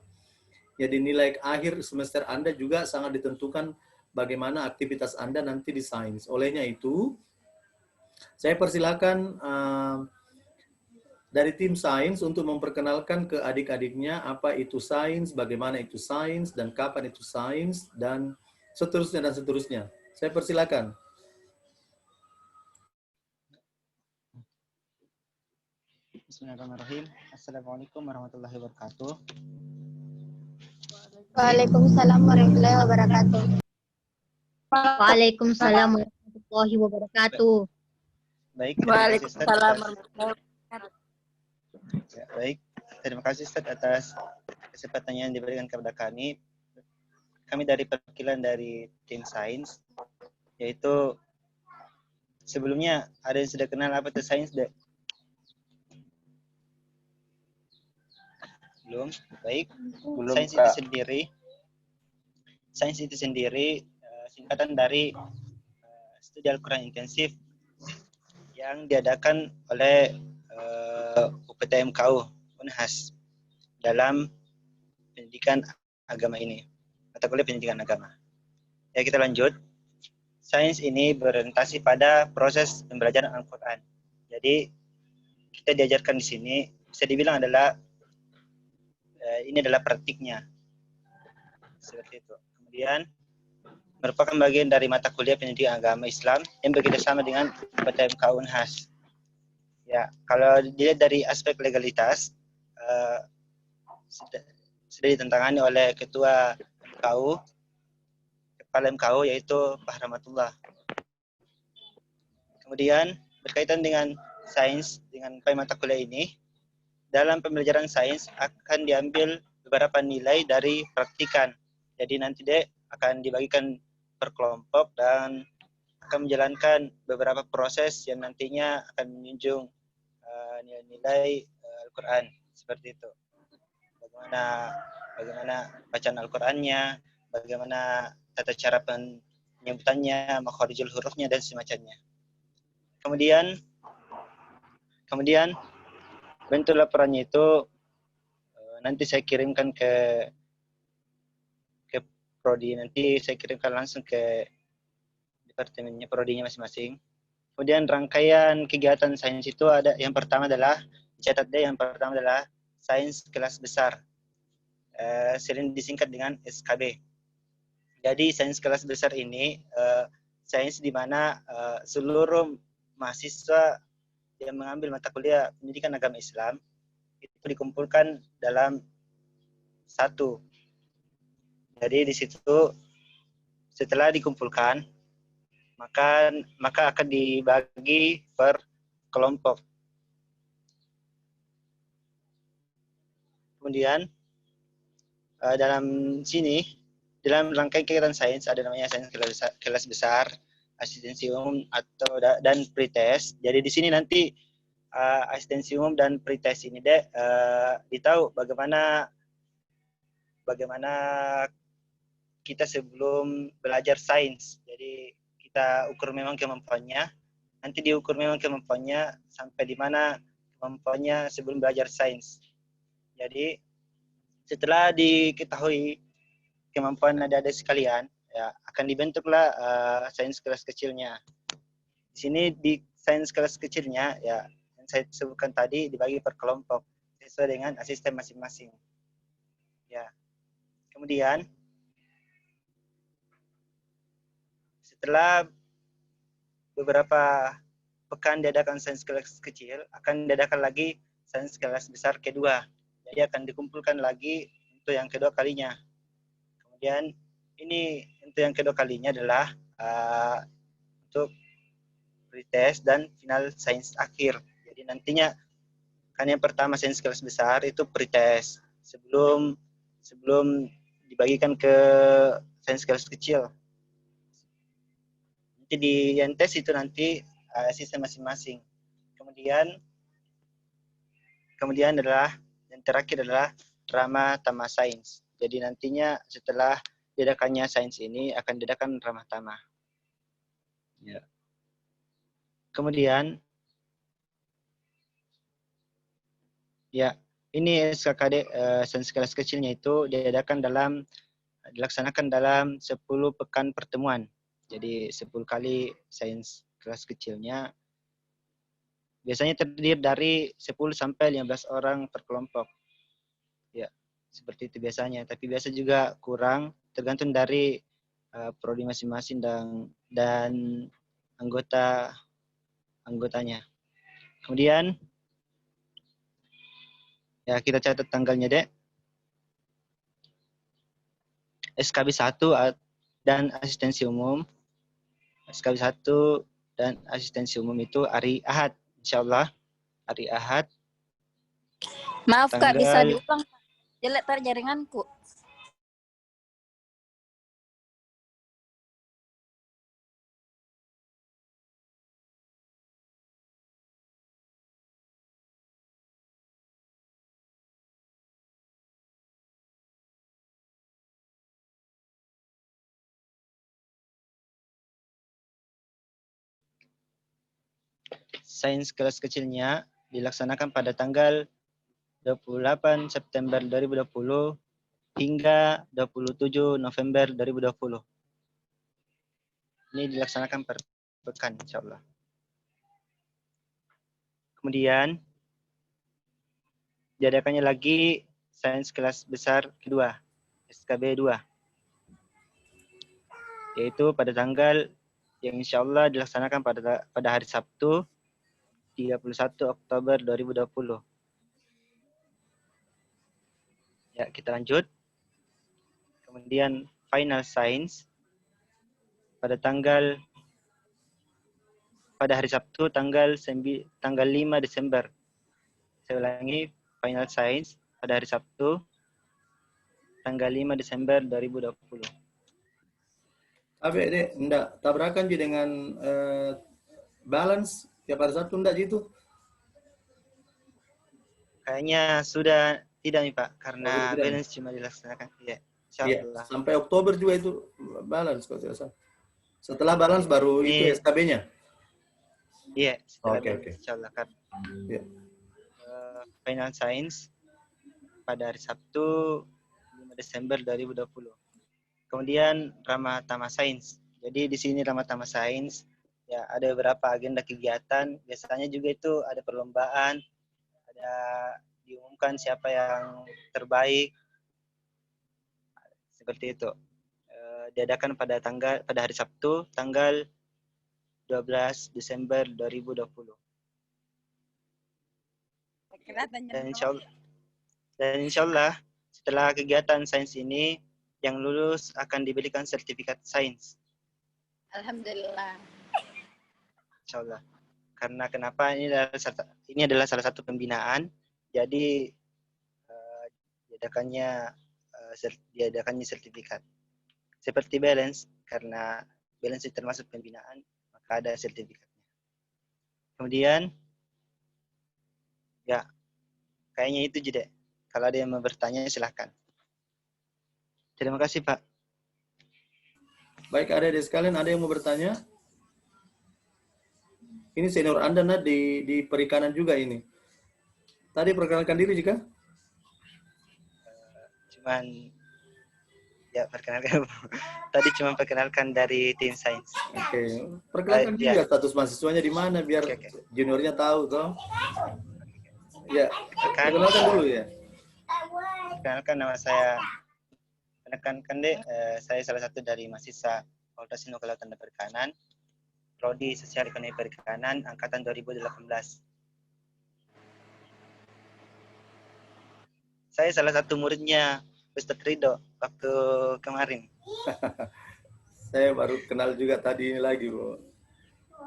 Jadi nilai akhir semester Anda juga sangat ditentukan bagaimana aktivitas Anda nanti di sains. Olehnya itu, saya persilakan dari tim sains untuk memperkenalkan ke adik-adiknya apa itu sains, bagaimana itu sains, dan kapan itu sains, dan seterusnya dan seterusnya. Saya persilakan. Bismillahirrahmanirrahim. Assalamualaikum warahmatullahi wabarakatuh. Waalaikumsalam warahmatullahi wabarakatuh. Waalaikumsalam warahmatullahi wabarakatuh. Baik, Waalaikumsalam warahmatullahi wabarakatuh. Ya, baik, terima kasih Ustaz atas kesempatan yang diberikan kepada kami. Kami dari perwakilan dari tim sains, yaitu sebelumnya ada yang sudah kenal apa itu sains? Belum, baik. Belum, Sains itu sendiri singkatan dari studi Al-Quran intensif yang diadakan oleh UPTM KU Unhas dalam pendidikan agama ini, mata kuliah pendidikan agama. Ya, kita lanjut. Sains ini berorientasi pada proses pembelajaran Al-Quran. Jadi kita diajarkan di sini bisa dibilang adalah ini adalah praktiknya, seperti itu. Kemudian merupakan bagian dari mata kuliah pendidikan agama Islam yang bekerjasama dengan UPTM KU Unhas. Ya, kalau dilihat dari aspek legalitas, sudah ditentangani oleh Ketua KU, Kepala MKU, yaitu Pak Rahmatullah. Kemudian berkaitan dengan sains, dengan mata kuliah ini, dalam pembelajaran sains akan diambil beberapa nilai dari praktikan. Jadi nanti akan dibagikan per kelompok dan akan menjalankan beberapa proses yang nantinya akan menjunjung nilai-nilai Al-Quran, seperti itu. Bagaimana bacaan Al-Qurannya, bagaimana tata cara penyebutannya, makharijul hurufnya, dan semacamnya. Kemudian bentuk laporannya itu nanti saya kirimkan ke prodi, nanti saya kirimkan langsung ke departemennya, prodinya masing-masing. Kemudian rangkaian kegiatan sains itu ada, yang pertama adalah sains kelas besar, sering disingkat dengan SKB. Jadi sains kelas besar ini sains di mana seluruh mahasiswa yang mengambil mata kuliah pendidikan agama Islam itu dikumpulkan dalam satu. Jadi di situ setelah dikumpulkan maka akan dibagi per kelompok. Kemudian dalam sini, dalam rangkaian kegiatan sains ada namanya sains kelas besar, asistensi umum dan pretest. Jadi di sini nanti asistensi umum dan pretest ini ditahu bagaimana kita sebelum belajar sains. Jadi kita ukur memang kemampuannya. Nanti diukur memang kemampuannya sampai di mana kemampuannya sebelum belajar sains. Jadi setelah diketahui kemampuan adik-adik sekalian, ya akan dibentuklah sains kelas kecilnya. Di sini di sains kelas kecilnya, ya yang saya sebutkan tadi dibagi per kelompok sesuai dengan asisten masing-masing. Ya, kemudian setelah beberapa pekan diadakan sains kelas kecil, akan diadakan lagi sains kelas besar kedua. Jadi akan dikumpulkan lagi untuk yang kedua kalinya. Kemudian ini untuk yang kedua kalinya adalah untuk pretest dan final sains akhir. Jadi nantinya kan yang pertama sains kelas besar itu pretest sebelum dibagikan ke sains kelas kecil. Nanti di yang tes itu nanti sistem masing-masing. Kemudian adalah yang terakhir adalah drama tama sains. Jadi nantinya setelah diadakannya sains ini akan diadakan drama tama. Ya. Kemudian ya ini SKKD sains kelas kecilnya itu dilaksanakan dalam 10 pekan pertemuan. Jadi 10 kali sains kelas kecilnya biasanya terdiri dari 10 sampai 15 orang per kelompok. Ya, seperti itu biasanya. Tapi biasa juga kurang, tergantung dari prodi masing-masing dan anggotanya. Kemudian, ya kita catat tanggalnya, Dek. SKB 1 dan asistensi umum. SKB 1 dan asistensi umum itu hari Ahad. InsyaAllah hari Ahad. Maaf Kak, bisa diulang? Jelek tar jaringanku. Sains kelas kecilnya dilaksanakan pada tanggal 28 September 2020 hingga 27 November 2020. Ini dilaksanakan per pekan, insyaAllah. Kemudian, diadakannya lagi sains kelas besar kedua, SKB 2. Yaitu pada tanggal yang insyaAllah dilaksanakan pada hari Sabtu, 31 Oktober 2020. Ya, kita lanjut. Kemudian final science pada hari Sabtu tanggal 5 Desember. Saya ulangi, final science pada hari Sabtu tanggal 5 Desember 2020. Tapi Dek, enggak tabrakan juga dengan balance tiap hari Sabtu enggak gitu? Kayaknya sudah tidak nih Pak, karena balance cuma dilaksanakan. Ya, insyaAllah. Ya, sampai Oktober juga itu balance kalau tidak salah. Setelah balance baru itu SKB-nya? Iya, setelah balance insyaAllah kan. Ya. Final science pada hari Sabtu 5 Desember 2020. Kemudian Rama Tama Sains. Jadi di sini Rama Tama Sains ya ada beberapa agenda kegiatan. Biasanya juga itu ada perlombaan, ada diumumkan siapa yang terbaik seperti itu. diadakan pada hari Sabtu tanggal 12 Desember 2020. Dan insya Allah setelah kegiatan sains ini yang lulus akan diberikan sertifikat sains. Alhamdulillah. Insya Allah. Karena kenapa ini adalah salah satu pembinaan, jadi diadakannya sertifikat. Seperti balance, karena balance itu termasuk pembinaan, maka ada sertifikatnya. Kemudian, ya kayaknya itu juga. Kalau ada yang mau bertanya silahkan. Terima kasih Pak. Baik, adik-adik sekalian, ada yang mau bertanya? Ini senior Anda di perikanan juga ini. Tadi perkenalkan diri jika? Tadi cuma perkenalkan dari tim sains. Oke, perkenalkan juga status mahasiswanya di mana biar juniornya tahu toh. Ya, perkenalkan dulu ya. Perkenalkan, nama saya saya salah satu dari mahasiswa Fakultas Ilmu Kelautan dan Perikanan, Prodi Sosial Ekonomi Perikanan, angkatan 2018. Saya salah satu muridnya Ustadz Ridho waktu kemarin. Saya baru kenal juga tadi ini lagi, Bu.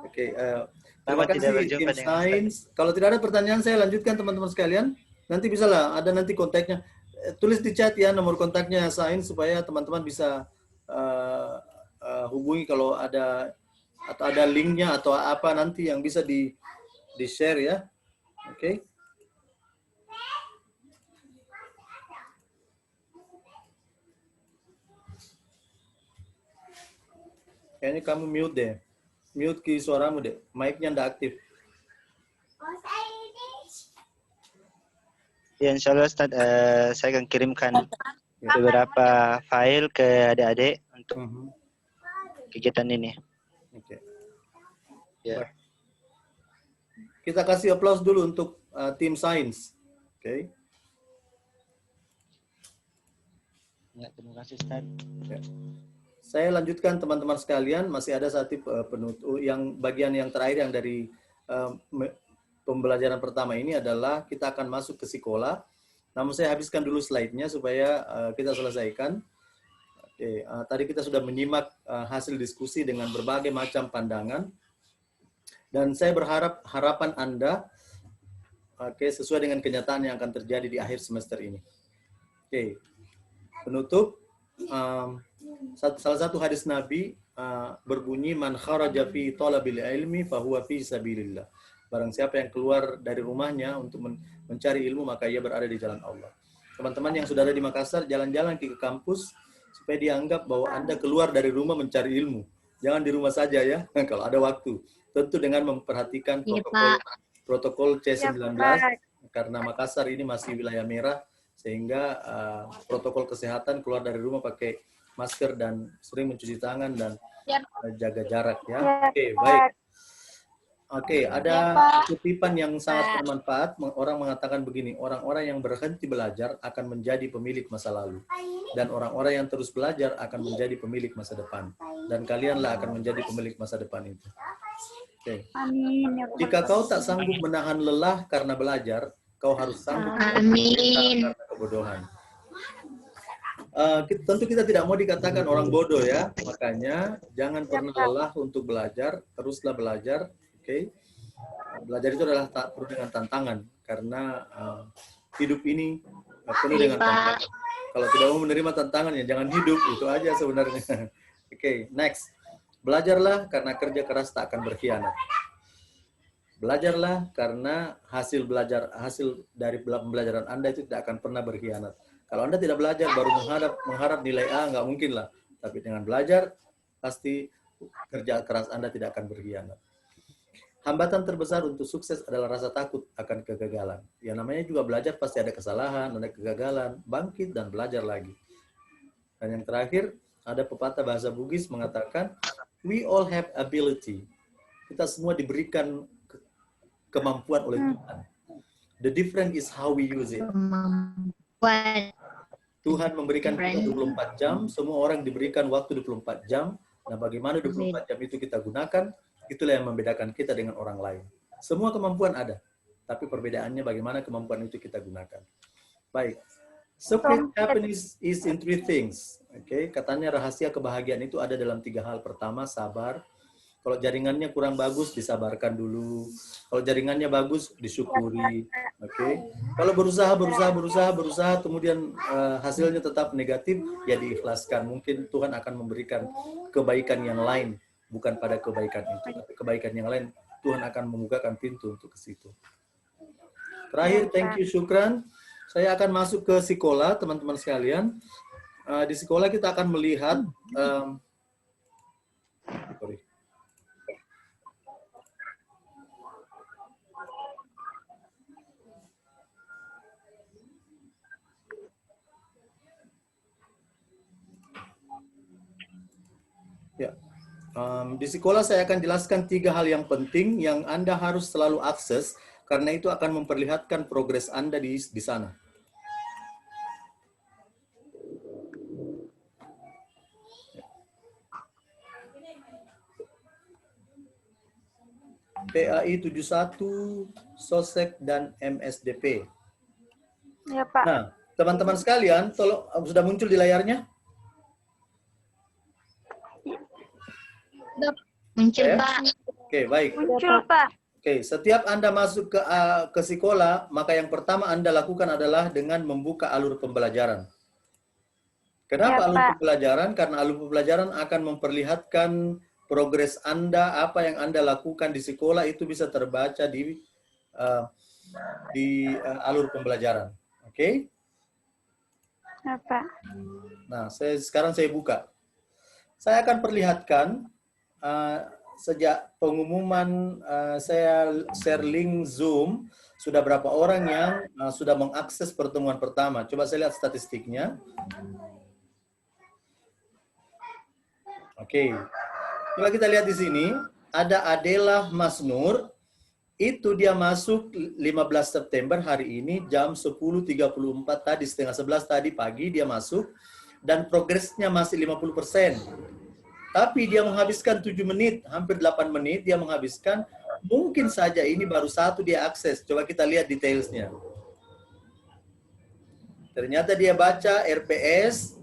Oke, terima kasih tim sains. Kalau tidak ada pertanyaan, saya lanjutkan teman-teman sekalian. Nanti bisa lah, ada nanti kontaknya. Tulis di chat ya nomor kontaknya sains supaya teman-teman bisa hubungi kalau ada atau ada linknya atau apa nanti yang bisa di share ya. Oke. Kayaknya kamu mute deh. Mute ke suaramu deh. Mic-nya nggak aktif. Ya, insya Allah Ustaz, saya akan kirimkan beberapa file ke adik-adik untuk kegiatan ini. Oke. Ya. Kita kasih aplaus dulu untuk tim sains. Oke. Ya, terima kasih Ustaz. Ya. Saya lanjutkan teman-teman sekalian, masih ada satu penutup yang bagian yang terakhir yang dari pembelajaran pertama ini adalah kita akan masuk ke sekolah. Namun saya habiskan dulu slide-nya supaya kita selesaikan. Oke, tadi kita sudah menyimak hasil diskusi dengan berbagai macam pandangan. Dan saya berharap harapan Anda sesuai dengan kenyataan yang akan terjadi di akhir semester ini. Oke, penutup. Salah satu hadis Nabi berbunyi, man kharaja fi talabil ilmi fahuwa fi sabilillah. Barang siapa yang keluar dari rumahnya untuk mencari ilmu, maka ia berada di jalan Allah. Teman-teman yang sudah ada di Makassar, jalan-jalan ke kampus supaya dianggap bahwa Anda keluar dari rumah mencari ilmu. Jangan di rumah saja ya, kalau ada waktu. Tentu dengan memperhatikan protokol C19, karena Makassar ini masih wilayah merah, sehingga protokol kesehatan keluar dari rumah pakai masker dan sering mencuci tangan dan jaga jarak ya. Oke, baik. Oke, ada kutipan yang sangat bermanfaat. Orang mengatakan begini, orang-orang yang berhenti belajar akan menjadi pemilik masa lalu. Dan orang-orang yang terus belajar akan menjadi pemilik masa depan. Dan kalianlah akan menjadi pemilik masa depan itu. Oke. Jika kau tak sanggup menahan lelah karena belajar, kau harus sanggup karena kebodohan. Tentu kita tidak mau dikatakan orang bodoh ya. Makanya jangan pernah lelah untuk belajar, teruslah belajar. Oke, belajar itu adalah penuh dengan tantangan karena hidup ini penuh dengan tantangan. Kalau tidak mau menerima tantangan ya jangan hidup, itu aja sebenarnya. Oke, next. Belajarlah karena kerja keras tak akan berkhianat. Belajarlah karena hasil dari pembelajaran Anda itu tidak akan pernah berkhianat. Kalau Anda tidak belajar baru mengharap nilai A, nggak mungkin lah. Tapi dengan belajar pasti kerja keras Anda tidak akan berkhianat. Hambatan terbesar untuk sukses adalah rasa takut akan kegagalan. Ya namanya juga belajar pasti ada kesalahan, ada kegagalan, bangkit dan belajar lagi. Dan yang terakhir, ada pepatah bahasa Bugis mengatakan, we all have ability. Kita semua diberikan kemampuan oleh Tuhan. The difference is how we use it. Tuhan memberikan kita 24 jam, semua orang diberikan waktu 24 jam. Nah, bagaimana 24 jam itu kita gunakan, itulah yang membedakan kita dengan orang lain. Semua kemampuan ada, tapi perbedaannya bagaimana kemampuan itu kita gunakan. Baik. Secret happiness is in 3 things. Oke, katanya rahasia kebahagiaan itu ada dalam 3 hal. Pertama, sabar. Kalau jaringannya kurang bagus, disabarkan dulu. Kalau jaringannya bagus, disyukuri. Oke. Kalau berusaha, kemudian hasilnya tetap negatif, ya diikhlaskan. Mungkin Tuhan akan memberikan kebaikan yang lain, bukan pada kebaikan itu, tapi kebaikan yang lain Tuhan akan membukakan pintu untuk ke situ. Terakhir, thank you, syukran. Saya akan masuk ke sekolah, teman-teman sekalian. Di sekolah kita akan melihat di sekolah saya akan jelaskan 3 hal yang penting yang Anda harus selalu akses, karena itu akan memperlihatkan progres Anda di sana. PAI 71, SOSEK, dan MSDP. Ya, Pak. Nah, teman-teman sekalian, tolong, sudah muncul di layarnya? Muncul, Pak. Oke, baik. Muncul, Pak. Oke, setiap Anda masuk ke sekolah, maka yang pertama Anda lakukan adalah dengan membuka alur pembelajaran. Kenapa alur pembelajaran? Karena alur pembelajaran akan memperlihatkan progres Anda, apa yang Anda lakukan di sekolah itu bisa terbaca di alur pembelajaran. Oke? Apa? Nah, sekarang saya buka. Saya akan perlihatkan sejak pengumuman saya share link Zoom, sudah berapa orang yang sudah mengakses pertemuan pertama. Coba saya lihat statistiknya. Oke. Coba kita lihat di sini, ada Adela Masnur, itu dia masuk 15 September hari ini jam 10.34 tadi, setengah 11 tadi pagi dia masuk, dan progresnya masih 50%. Tapi dia menghabiskan 7 menit, hampir 8 menit dia menghabiskan, mungkin saja ini baru 1 dia akses. Coba kita lihat detailsnya. Ternyata dia baca RPS,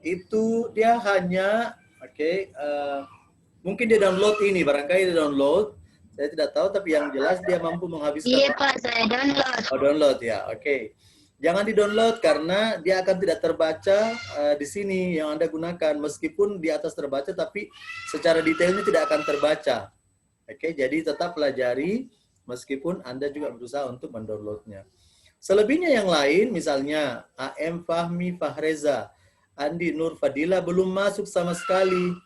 itu dia hanya, mungkin dia download ini, barangkali dia download. Saya tidak tahu, tapi yang jelas dia mampu menghabiskan. Iya, Pak, saya download. Oh, download ya, oke. Jangan di-download karena dia akan tidak terbaca di sini yang Anda gunakan. Meskipun di atas terbaca, tapi secara detailnya tidak akan terbaca. Oke, jadi tetap pelajari meskipun Anda juga berusaha untuk mendownloadnya. Selebihnya yang lain, misalnya AM Fahmi Fahreza, Andi Nur Fadila belum masuk sama sekali.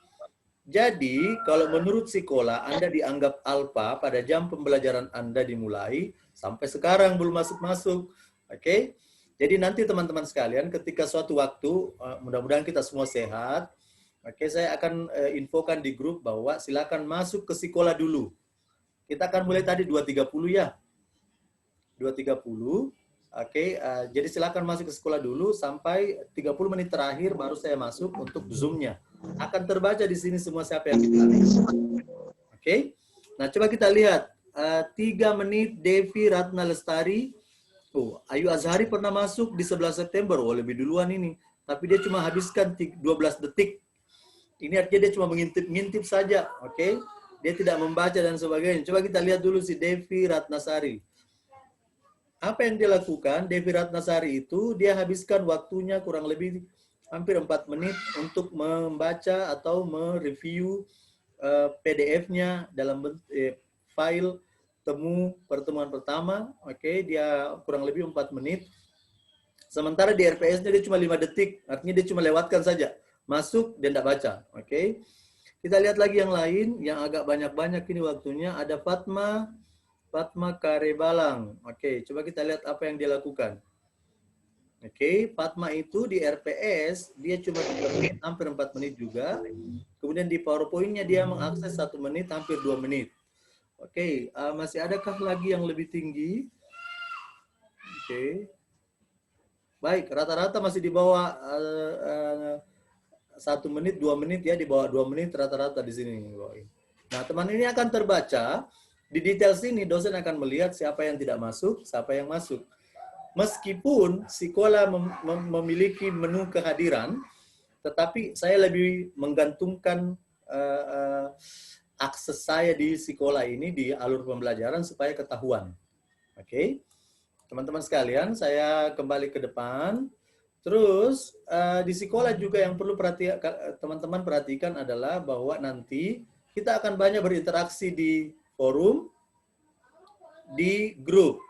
Jadi, kalau menurut sekolah, Anda dianggap alpha pada jam pembelajaran Anda dimulai, sampai sekarang belum masuk-masuk. Oke? Jadi nanti teman-teman sekalian, ketika suatu waktu, mudah-mudahan kita semua sehat, saya akan infokan di grup bahwa silakan masuk ke sekolah dulu. Kita akan mulai tadi 2.30 ya. 2.30. Jadi silakan masuk ke sekolah dulu sampai 30 menit terakhir baru saya masuk untuk Zoom-nya. Akan terbaca di sini semua siapa yang kita. Nah, coba kita lihat 3 menit Devi Ratna Lestari. Oh, Ayu Azhari pernah masuk di 11 September. Oh, lebih duluan ini. Tapi dia cuma habiskan 12 detik. Ini artinya dia cuma mengintip saja. Dia tidak membaca dan sebagainya. Coba kita lihat dulu si Devi Ratnasari. Apa yang dia lakukan? Devi Ratnasari itu dia habiskan waktunya kurang lebih hampir 4 menit untuk membaca atau mereview PDF-nya dalam file temu pertemuan pertama. Dia kurang lebih 4 menit. Sementara di RPS-nya dia cuma 5 detik. Artinya dia cuma lewatkan saja. Masuk dan tidak baca. Kita lihat lagi yang lain yang agak banyak-banyak ini waktunya. Ada Fatma Karebalang. Coba kita lihat apa yang dia lakukan. Fatma itu di RPS, dia cuma 3 menit, hampir 4 menit juga. Kemudian di PowerPoint-nya dia mengakses 1 menit, hampir 2 menit. Masih adakah lagi yang lebih tinggi? Baik, rata-rata masih di bawah 1 menit, 2 menit ya, di bawah 2 menit rata-rata di sini. Nah, teman ini akan terbaca, di detail sini dosen akan melihat siapa yang tidak masuk, siapa yang masuk. Meskipun sekolah memiliki menu kehadiran, tetapi saya lebih menggantungkan akses saya di sekolah ini, di alur pembelajaran supaya ketahuan. Oke, teman-teman sekalian, saya kembali ke depan. Terus di sekolah juga yang perlu teman-teman perhatikan adalah bahwa nanti kita akan banyak berinteraksi di forum, di grup,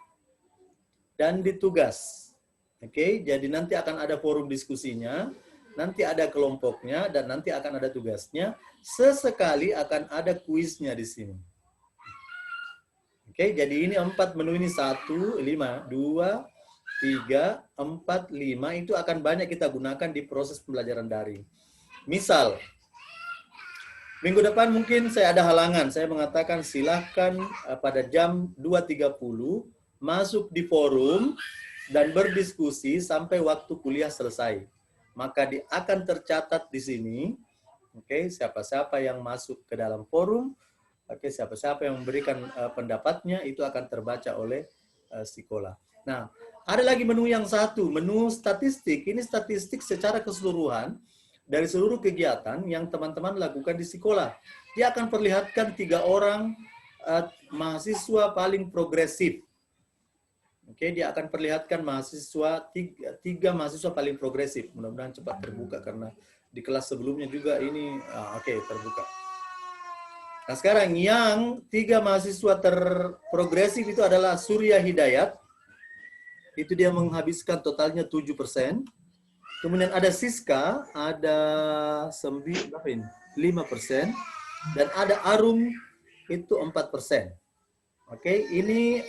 dan di tugas. Oke, jadi nanti akan ada forum diskusinya, nanti ada kelompoknya, dan nanti akan ada tugasnya. Sesekali akan ada kuisnya di sini. Oke, jadi ini 4 menu ini 1, 5, 2, 3, 4, 5 itu akan banyak kita gunakan di proses pembelajaran daring. Misal, minggu depan mungkin saya ada halangan, saya mengatakan silahkan pada jam 2.30 masuk di forum dan berdiskusi sampai waktu kuliah selesai. Maka akan tercatat di sini, oke, siapa-siapa yang masuk ke dalam forum, oke, siapa-siapa yang memberikan pendapatnya itu akan terbaca oleh sekolah. Nah, ada lagi menu yang satu, menu statistik. Ini statistik secara keseluruhan dari seluruh kegiatan yang teman-teman lakukan di sekolah. Dia akan perlihatkan 3 orang mahasiswa paling progresif. Oke, dia akan perlihatkan tiga mahasiswa paling progresif. Mudah-mudahan cepat terbuka karena di kelas sebelumnya juga ini, oke, terbuka. Nah, sekarang yang 3 mahasiswa terprogresif itu adalah Surya Hidayat. Itu dia menghabiskan totalnya 7%. Kemudian ada Siska, ada 5%. Dan ada Arum, itu 4%. Oke, ini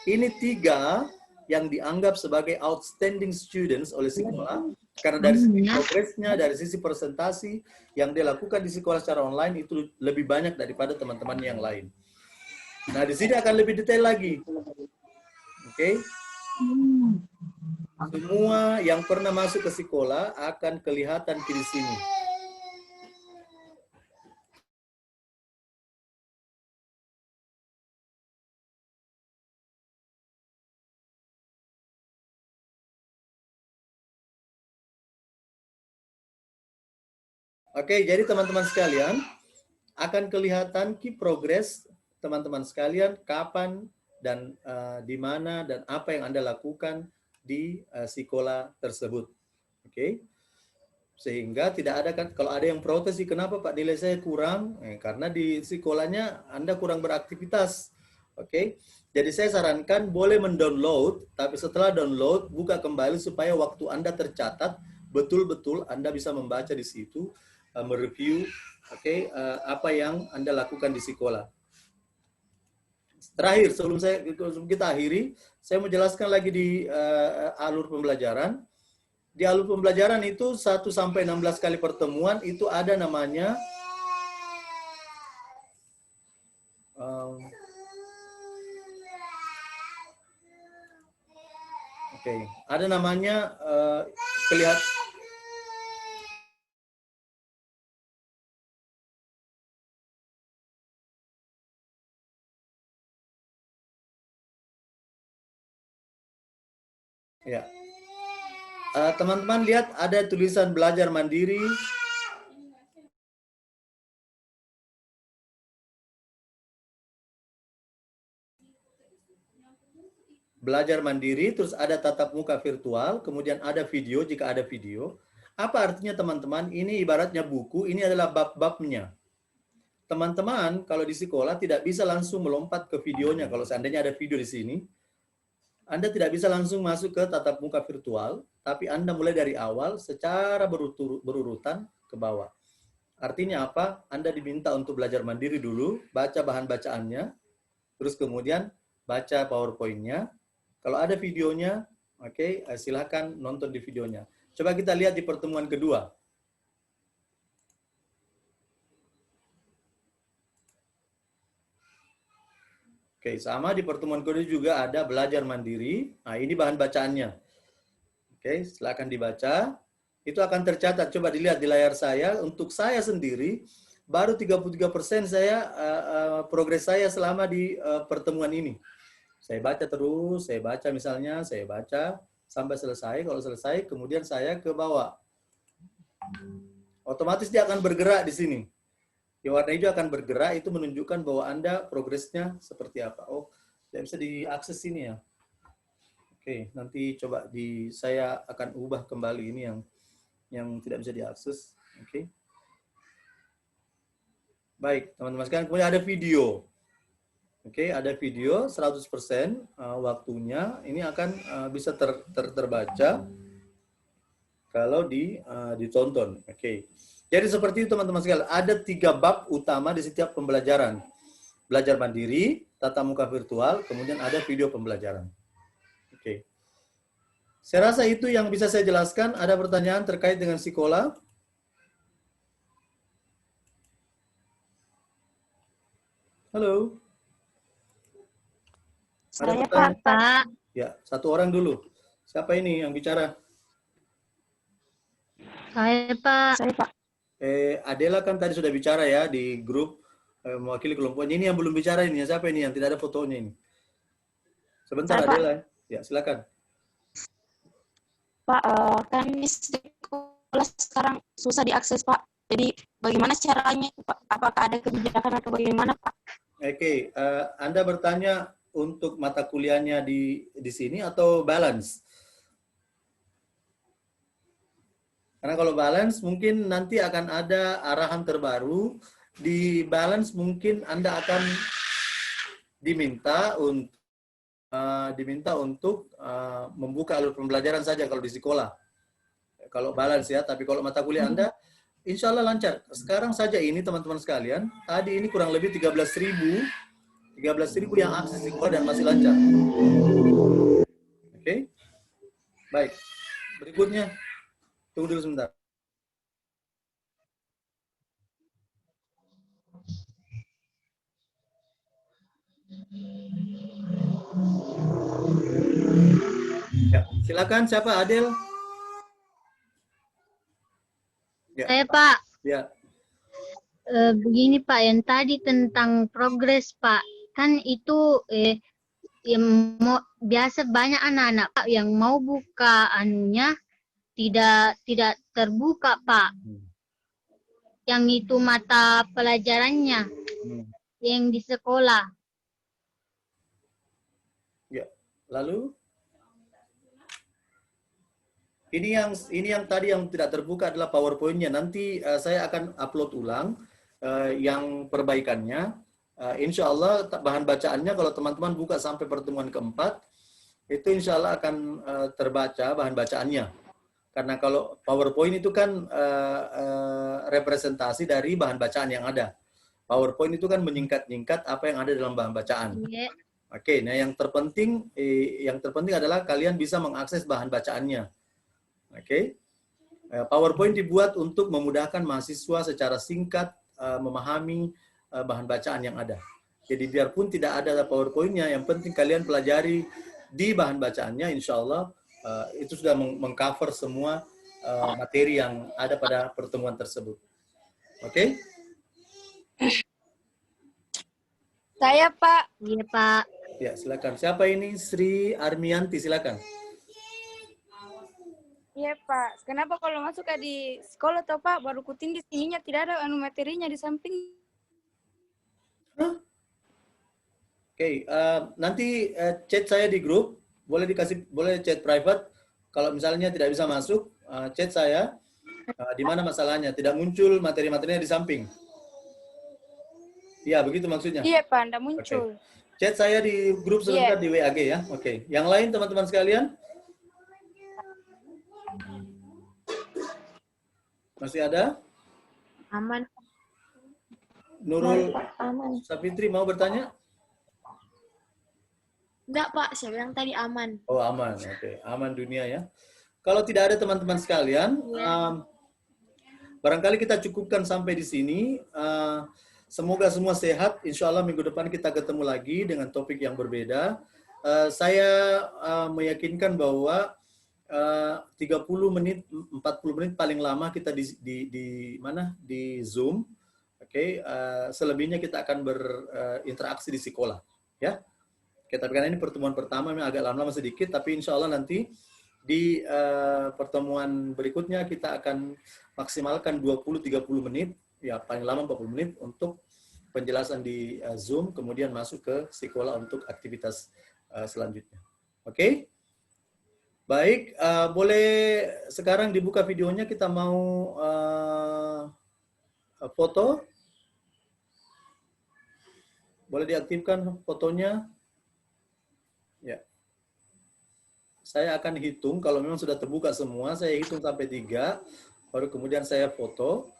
3 yang dianggap sebagai outstanding students oleh sekolah. Karena dari sisi progresnya, dari sisi presentasi yang dia lakukan di sekolah secara online itu lebih banyak daripada teman-teman yang lain. Nah, di sini akan lebih detail lagi. Oke. Semua yang pernah masuk ke sekolah akan kelihatan di sini. Oke, jadi teman-teman sekalian, akan kelihatan key progress teman-teman sekalian, kapan dan di mana dan apa yang Anda lakukan di sekolah tersebut. Oke, sehingga tidak ada kan, kalau ada yang protes sih, kenapa Pak nilai saya kurang? Karena di sekolahnya Anda kurang beraktivitas. Oke, jadi saya sarankan boleh mendownload, tapi setelah download, buka kembali supaya waktu Anda tercatat, betul-betul Anda bisa membaca di situ, mereview, oke, apa yang Anda lakukan di sekolah. Terakhir, sebelum kita akhiri, saya mau jelaskan lagi di alur pembelajaran. Di alur pembelajaran itu 1 sampai 16 kali pertemuan itu ada namanya ada namanya ya. Teman-teman lihat ada tulisan belajar mandiri. Belajar mandiri, terus ada tatap muka virtual, kemudian ada video jika ada video. Apa artinya teman-teman? Ini ibaratnya buku, ini adalah bab-babnya. Teman-teman kalau di sekolah tidak bisa langsung melompat ke videonya. Kalau seandainya ada video di sini, Anda tidak bisa langsung masuk ke tatap muka virtual, tapi Anda mulai dari awal secara berurutan ke bawah. Artinya apa? Anda diminta untuk belajar mandiri dulu, baca bahan bacaannya, terus kemudian baca PowerPoint-nya. Kalau ada videonya, oke, silakan nonton di videonya. Coba kita lihat di pertemuan kedua. Oke, sama di pertemuan kedua juga ada belajar mandiri. Nah, ini bahan bacaannya. Oke, silakan dibaca. Itu akan tercatat. Coba dilihat di layar saya. Untuk saya sendiri, baru 33% saya progres saya selama di pertemuan ini. Saya baca terus, saya baca misalnya, saya baca sampai selesai. Kalau selesai, kemudian saya ke bawah. Otomatis dia akan bergerak di sini. Di warna hijau akan bergerak, itu menunjukkan bahwa Anda progresnya seperti apa. Oh, tidak bisa diakses sini ya. Oke, nanti coba saya akan ubah kembali ini yang tidak bisa diakses. Oke. Baik, teman-teman sekalian, kemudian ada video. Oke, ada video 100% waktunya. Ini akan bisa terbaca kalau ditonton. Oke. Jadi seperti itu teman-teman sekalian. Ada 3 bab utama di setiap pembelajaran. Belajar mandiri, tatap muka virtual, kemudian ada video pembelajaran. Oke. Saya rasa itu yang bisa saya jelaskan. Ada pertanyaan terkait dengan Sikola? Halo. Saya Pak. Ya, 1 orang dulu. Siapa ini yang bicara? Saya Pak. Saya Pak. Adela kan tadi sudah bicara ya di grup mewakili kelompoknya. Ini yang belum bicara ini. Siapa ini yang tidak ada fotonya ini? Sebentar Saya, Adela. Ya, silakan. Pak, kami sekolah sekarang susah diakses Pak. Jadi bagaimana caranya Pak? Apakah ada kebijakan atau bagaimana Pak? Oke, Anda bertanya untuk mata kuliahnya di sini atau balance? Karena kalau balance mungkin nanti akan ada arahan terbaru. Di balance mungkin Anda akan diminta untuk membuka alur pembelajaran saja kalau di sekolah. Kalau balance ya, tapi kalau mata kuliah Anda insya Allah lancar. Sekarang saja ini teman-teman sekalian, tadi ini kurang lebih 13.000 yang akses sekolah dan masih lancar. Oke. Baik. Berikutnya. Tunggu dulu sebentar. Ya, silakan siapa Adel? Ya. Saya Pak. Ya. Begini Pak, yang tadi tentang progres Pak, kan itu yang biasa banyak anak-anak Pak yang mau buka anunya tidak terbuka Pak. Yang itu mata pelajarannya yang di sekolah. Ya, lalu ini yang tadi yang tidak terbuka adalah PowerPoint-nya. Nanti saya akan upload ulang yang perbaikannya. Insya Allah bahan bacaannya kalau teman-teman buka sampai pertemuan keempat, itu insya Allah akan terbaca bahan bacaannya. Karena kalau PowerPoint itu kan representasi dari bahan bacaan yang ada. PowerPoint itu kan menyingkat-nyingkat apa yang ada dalam bahan bacaan. Yeah. Oke, nah yang terpenting adalah kalian bisa mengakses bahan bacaannya. Oke, PowerPoint dibuat untuk memudahkan mahasiswa secara singkat memahami bahan bacaan yang ada. Jadi biarpun tidak ada PowerPoint-nya, yang penting kalian pelajari di bahan bacaannya, insya Allah itu sudah mengcover semua materi yang ada pada pertemuan tersebut. Oke? Saya Pak. Iya Pak. Ya, silakan. Siapa ini? Sri Armianti, silakan. Iya Pak, kenapa kalau masuk di sekolah toh Pak, baru kutin di sininya tidak ada materinya di samping. Oke, nanti chat saya di grup, boleh chat private. Kalau misalnya tidak bisa masuk, chat saya. Di mana masalahnya? Tidak muncul materi-materinya di samping. Iya, begitu maksudnya. Iya Pak, tidak muncul. Okay. Chat saya di grup sebentar di WAG ya. Oke. Yang lain teman-teman sekalian? Masih ada? Aman. Nurul Aman. Sapitri mau bertanya? Enggak Pak, saya bilang tadi aman. Oh aman, oke. Aman dunia ya. Kalau tidak ada teman-teman sekalian, barangkali kita cukupkan sampai di sini. Semoga semua sehat. Insya Allah minggu depan kita ketemu lagi dengan topik yang berbeda. Saya meyakinkan bahwa 30 menit, 40 menit paling lama kita di mana? Di Zoom. Oke, selebihnya kita akan berinteraksi di sekolah, ya. Oke, tapi karena ini pertemuan pertama memang agak lama-lama sedikit, tapi insya Allah nanti di pertemuan berikutnya kita akan maksimalkan 20-30 menit, ya paling lama 40 menit untuk penjelasan di Zoom, kemudian masuk ke sekolah untuk aktivitas selanjutnya. Oke? Baik, boleh sekarang dibuka videonya, kita mau foto. Boleh diaktifkan fotonya. Ya. Saya akan hitung, kalau memang sudah terbuka semua, saya hitung sampai 3, baru kemudian saya foto.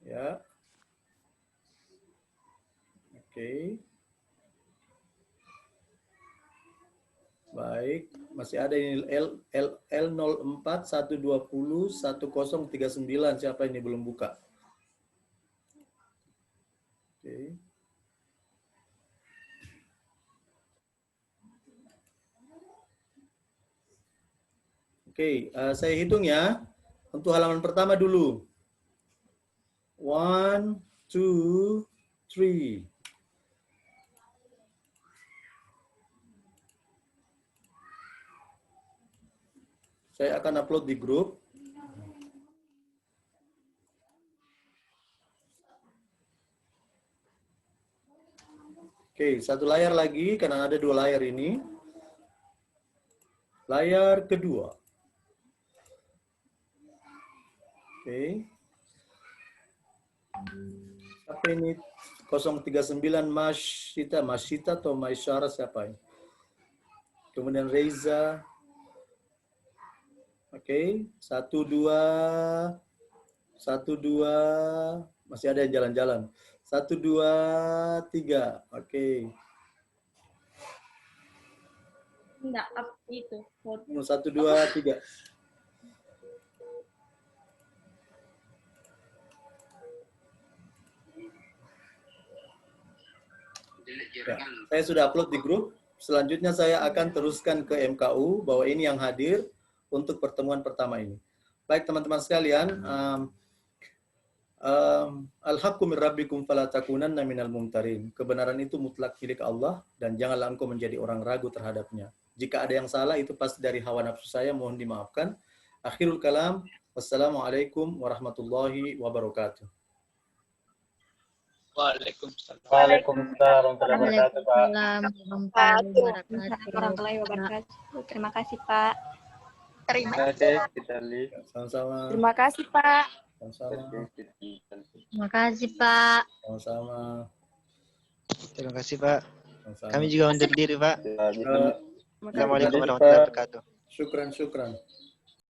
Ya. Oke. Baik, masih ada ini L04 120 1039. Siapa ini belum buka? Oke. Oke, saya hitung ya. Untuk halaman pertama dulu. 1, 2, 3. Saya akan upload di grup. Oke, satu layar lagi karena ada 2 layar ini. Layar kedua. Oke. Siapa ini? 039 Masyita atau Maisyara siapa ini? Kemudian Reza. Oke, 1, 2, masih ada yang jalan-jalan. 1, 2, 3. Oke. Enggak, itu. 1, 2, 3. Ya, saya sudah upload di grup. Selanjutnya saya akan teruskan ke MKU bahwa ini yang hadir untuk pertemuan pertama ini. Baik teman-teman sekalian, al-haqqu min rabbikum fala takunanna minal mumtarin. Kebenaran itu mutlak milik Allah dan janganlah engkau menjadi orang ragu terhadapnya. Jika ada yang salah itu pasti dari hawa nafsu saya, mohon dimaafkan. Akhirul kalam, wassalamualaikum warahmatullahi wabarakatuh. Waalaikumsalam warahmatullahi wabarakatuh. Terima kasih, Pak. Terima kasih, Sama-sama. Terima kasih, Pak. Sama-sama. Terima kasih, Pak. Sama-sama. Terima kasih, Pak. Sama-sama. Kami juga undur diri, Pak. Assalamualaikum warahmatullahi wabarakatuh. Syukran.